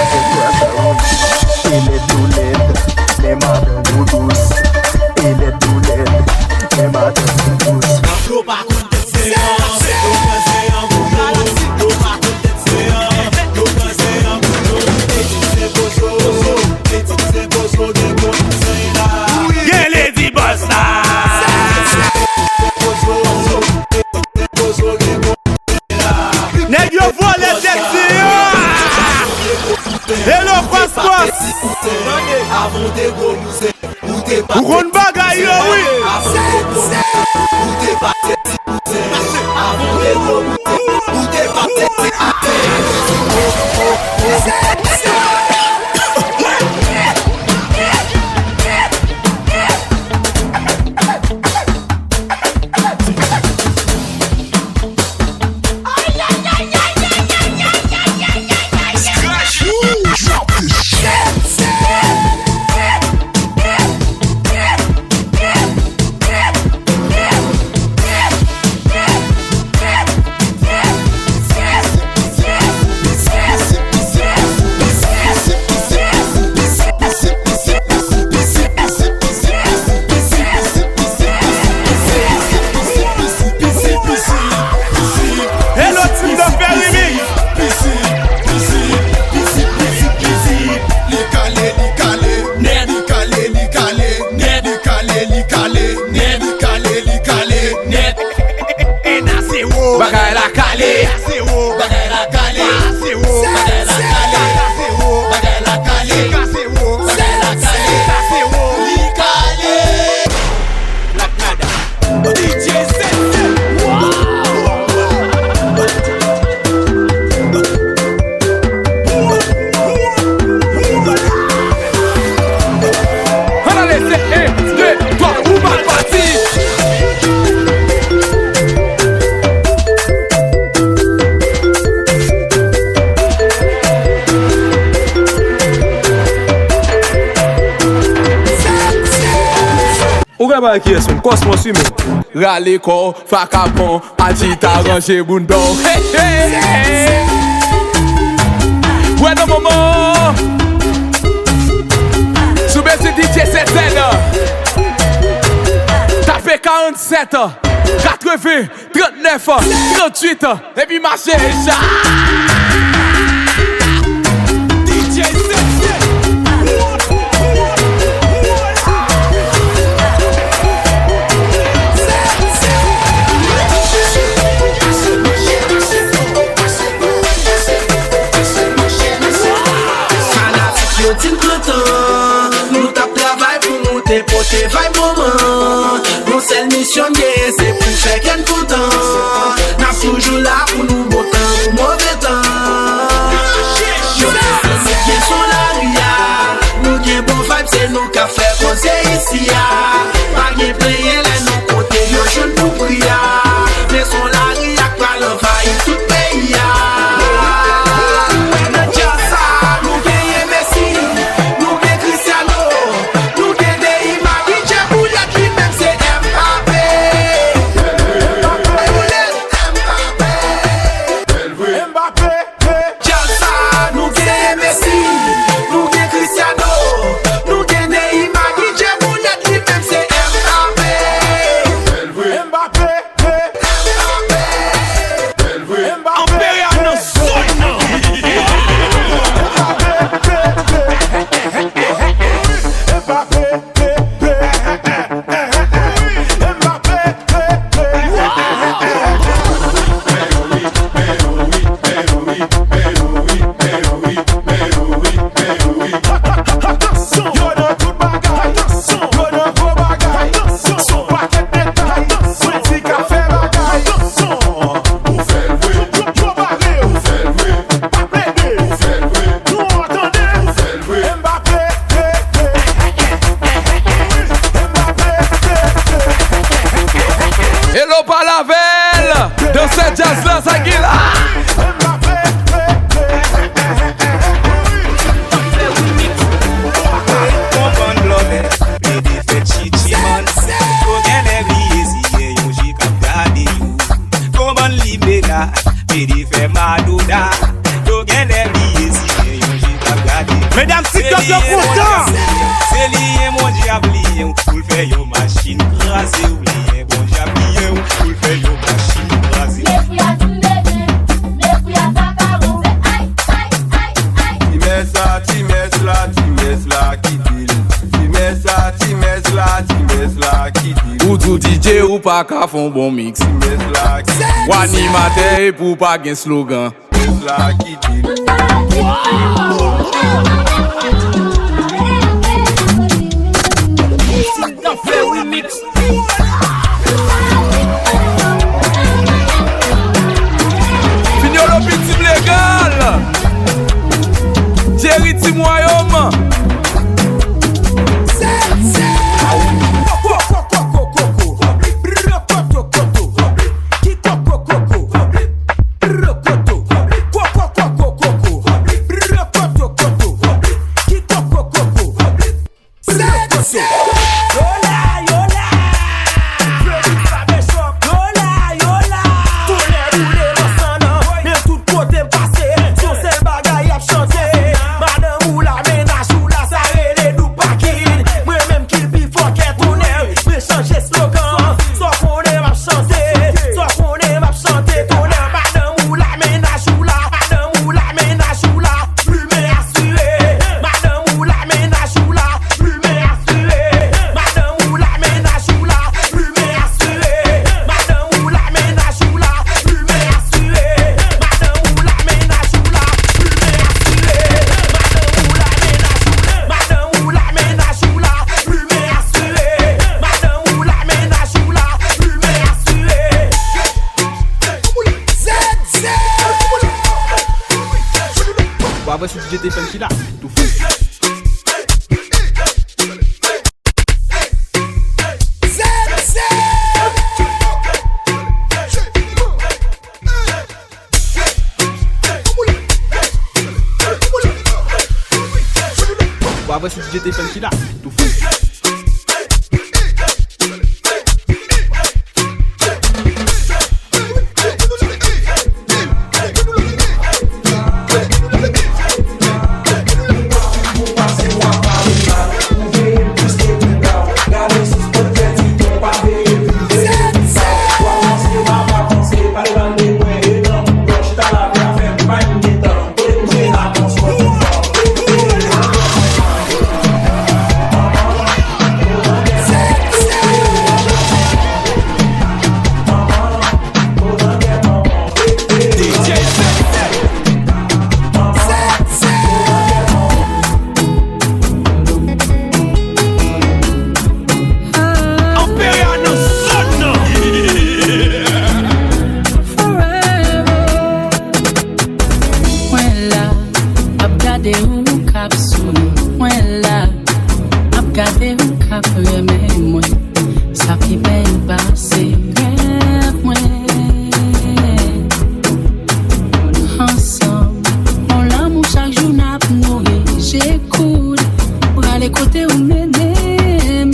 et les doulettes, les madames douces. Et les doulettes, les madames douces. Hello, Paspas. Ou kon bagay yo, oui. ba ki son Cosmos humain. Rale ko, fakapon, agita range bundon. Hey, hey, hey. Ouais, non, maman. Sous baisse DJ ZZ. Tapez 47, 80, 39, 38. Et puis marchez, ça. DJ ZZ. Nous tap travail pour nous déporter vibe moment. Mon seule mission c'est pour faire qu'un content. N'a toujours là pour nous beau temps ou mauvais temps. Yo c'est qui sont la ria. Nous qui bon vibe c'est nous qu'a fait conseil ici ya. Pas qui payer les nos côtés yo jeune pour prier. Mais son la ria pas l'envahir tout pays ya. Hello Palavel, dans cette jazz là, ça qui là. Mesdames, si t'as bien content. C'est lié mon diable, pour le faire une machine crasée, oublié mon diable, pour le faire une machine crasée. Ou tout DJ ou pas qu'à font bon mix. Ou animateur pour pas gain slogan. Fignol au petit légal. Jerry Timoyom. Voici DJ Stephen qui là, tout fou. Voici DJ Stephen qui là, tout fou. remets-moi, ça qui belle passer, rêve-moi. Ensemble, on l'amour chaque jour n'a pas nourri. J'écoute, pour aller côté où m'aider,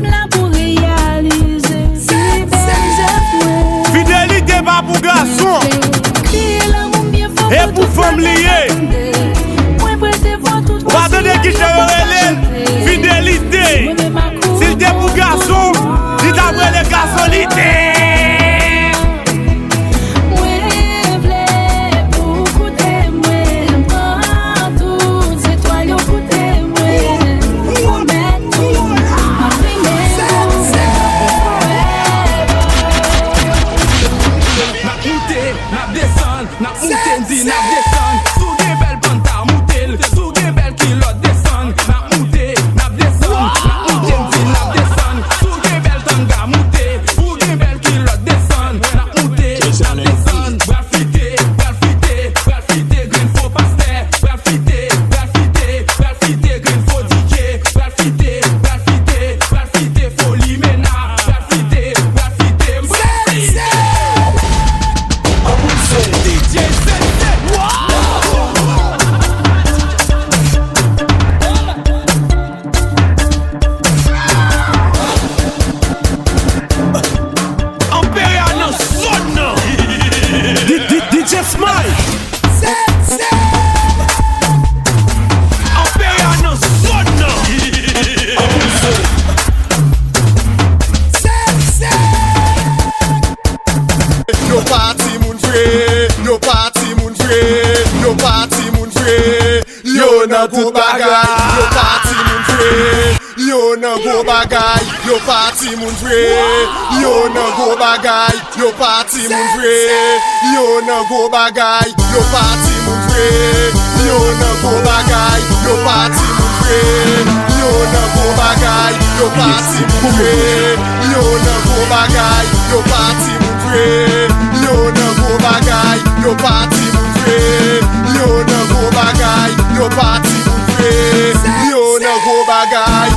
là pour réaliser. C'est belle, fidélité pas pour garçon, et pour femme liée. Pas de qui je relève, fidélité. S'il t'est pour garçon, dis d'après les garçonités. Go bagay, yo party moun fre. Yo nan go bagay, yo party moun fre. Yo nan go bagay, yo party moun fre. Yo nan go bagay, yo party moun fre. Yo nan go bagay, yo party moun fre. Yo nan go bagay, yo party moun fre. Yo nan go bagay, yo party moun fre. Yo nan go bagay, yo party moun fre. Yo nan go bagay, yo party moun fre. Yo nan go bagay.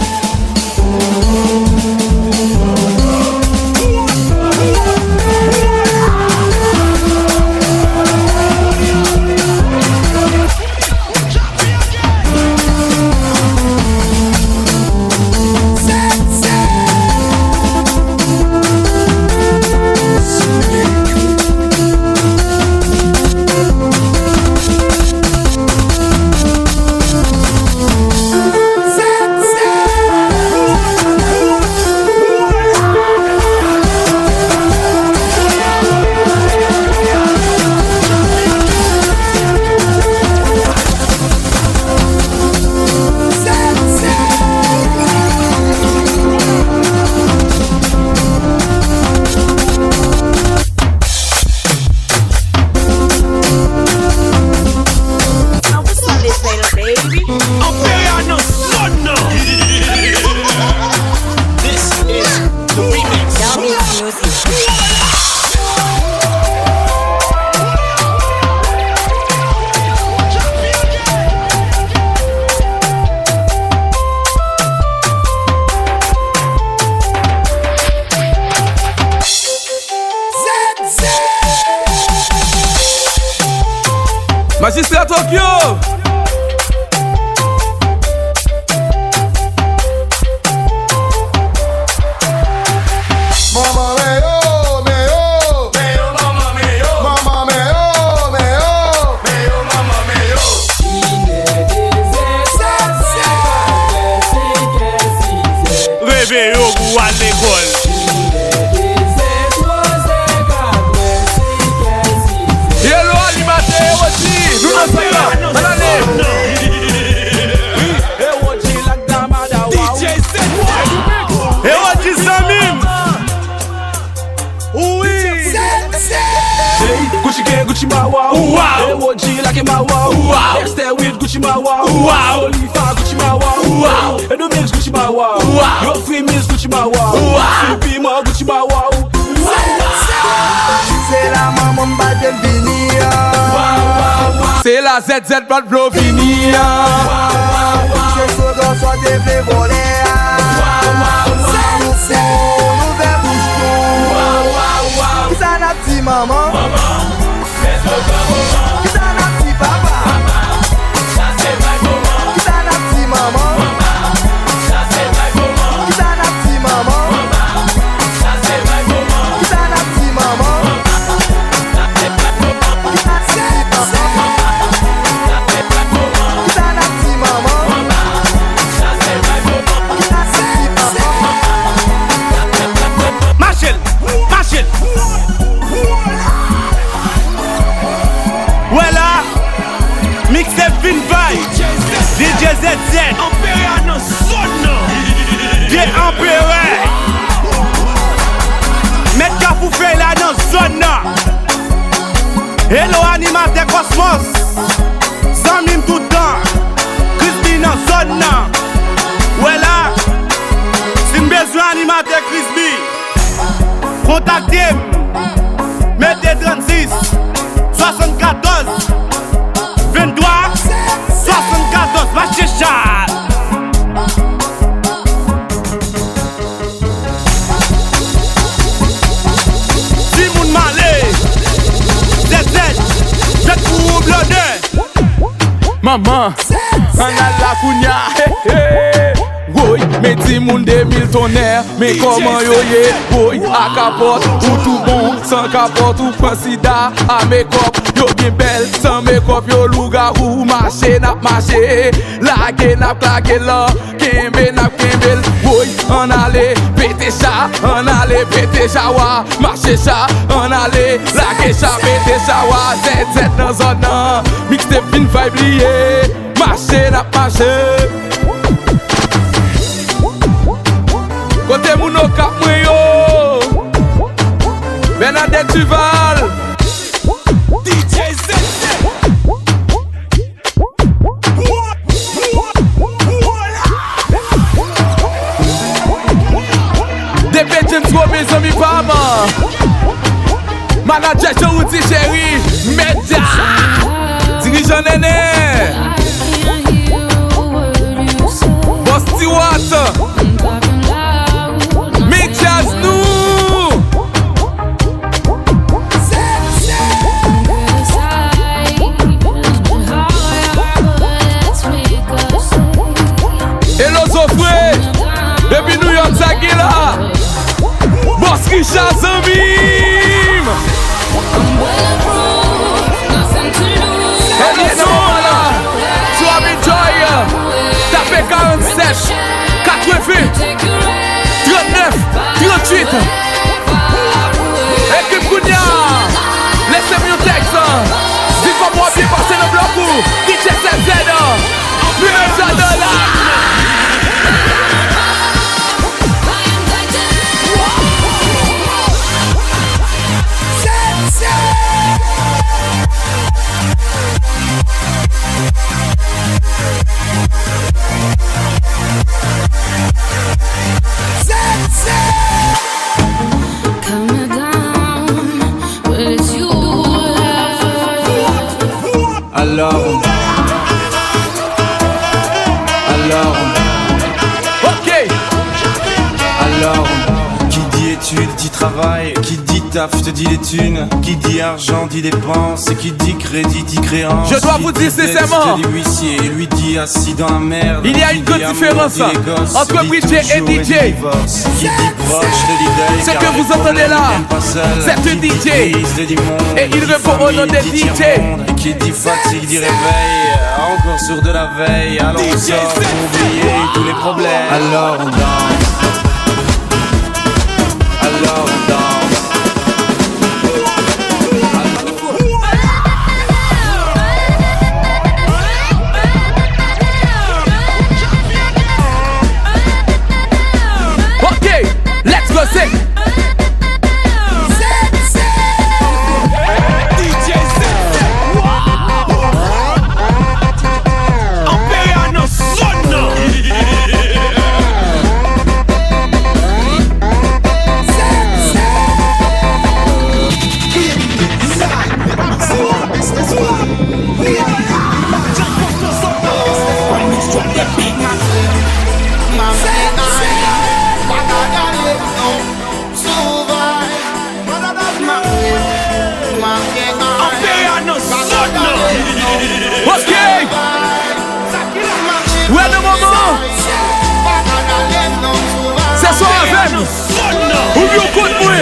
Magistrat Tokyo. Réveillons pour aller à l'école. Hello animateur aussi. Nous sommes là. Gucci Mawa, wow. OG like Mawa, wow. Stay with Gucci Mawa, wow. Olifa Gucci Mawa, wow. And the mix Gucci Mawa, wow. Your free meals Gucci Mawa, wow. Be more Gucci Mawa, c'est la maman bad Vinia, c'est la ZZ Bad Blow Vinia, c'est ce qu'on soit des voler. Ouvert bouche clou. Qui ça n'a petit maman? Qui ça n'a petit papa? Qui ça n'a petit maman? Qui ça n'a petit maman? Qui ça n'a petit maman? Voilà, mixtape Vin Vibe, DJ ZZ, Empéré dans zone. Bien empéré. Mettre Kafou fait là dans zone. Hello animateur Cosmos, Zamim tout le temps, Crispy dans zone. Voilà, si vous besoin animateur Crispy, contactez-moi. Mettez 36 74 23 74, va chercher. Simon Malé, ZZ, faites pour blonner. Maman, on a la kounya. Woy, mes petits moun de 1000 tonnerres. Mais comment yo ye? Woy, à capote, ou tout bon, sans capote, ou prend sida. À make-up, yo bien belle, sans make-up, yo loup-garou. Marché, nap marché, lagué, nap claqué là. Kembe, nap kembe. Woy, on allait, pété chat, on allait, pété chawa. Marché chat, on allait, lagué chat, pété chawa. ZZ dans zone, mixtape Vin Vibe lié. Marché, nap marché. Côté mouno cap mwen yo Bernadette Duval DJ ZZ. DP James Go mes amis pama Manager Jouti chéri Media Dirigeant Néné Boss Stewart Jazz nous Hello Zofre depuis New York Zagila Boss Richard Zamim Hello Nola Tu as enjoy Tapé 47 80 39, 38 Équipe Kounia Laissez-moi un texte Dis-moi moi bien passer le bloc ou DJ ZZ $1,000,000 Alors, qui dit études dit travail, qui dit taf te dit les thunes, qui dit argent dit dépenses, qui dit crédit dit créance. Je dois vous dire sincèrement, dit huissier, lui dit assis dans la merde. Il y a une grande différence entre Bridget et DJ. Qui dit proche te dit deuil. Ce que vous entendez là, c'est un DJ. Et il répond au nom des DJ. Et qui dit fatigue dit réveil, encore sur de la veille. Alors on sort pour oublier tous les problèmes. Alors on danse. Alors on danse. Ok, let's go sing. you good boy.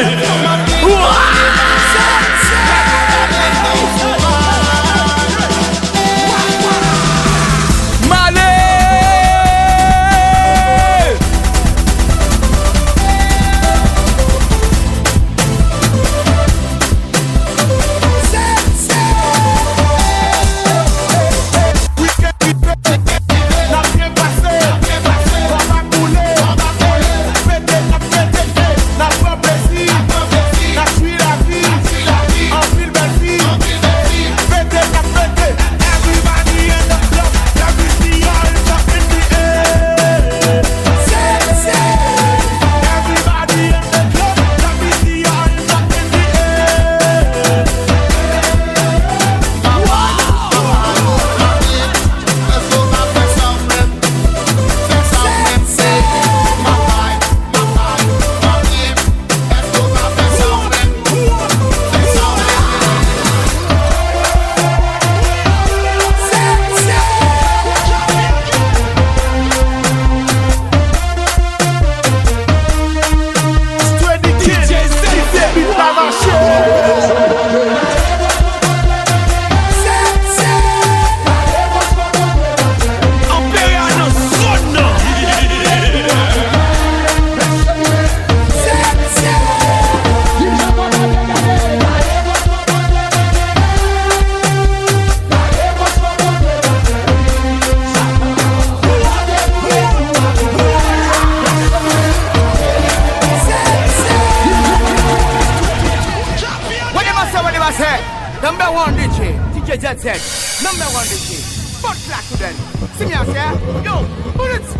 Number one DJ ZZ. Number one DJ. Fuck black to them. See me, I say, yo, bullets.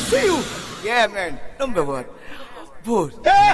See you. Yeah, man. Number one. Good. Hey!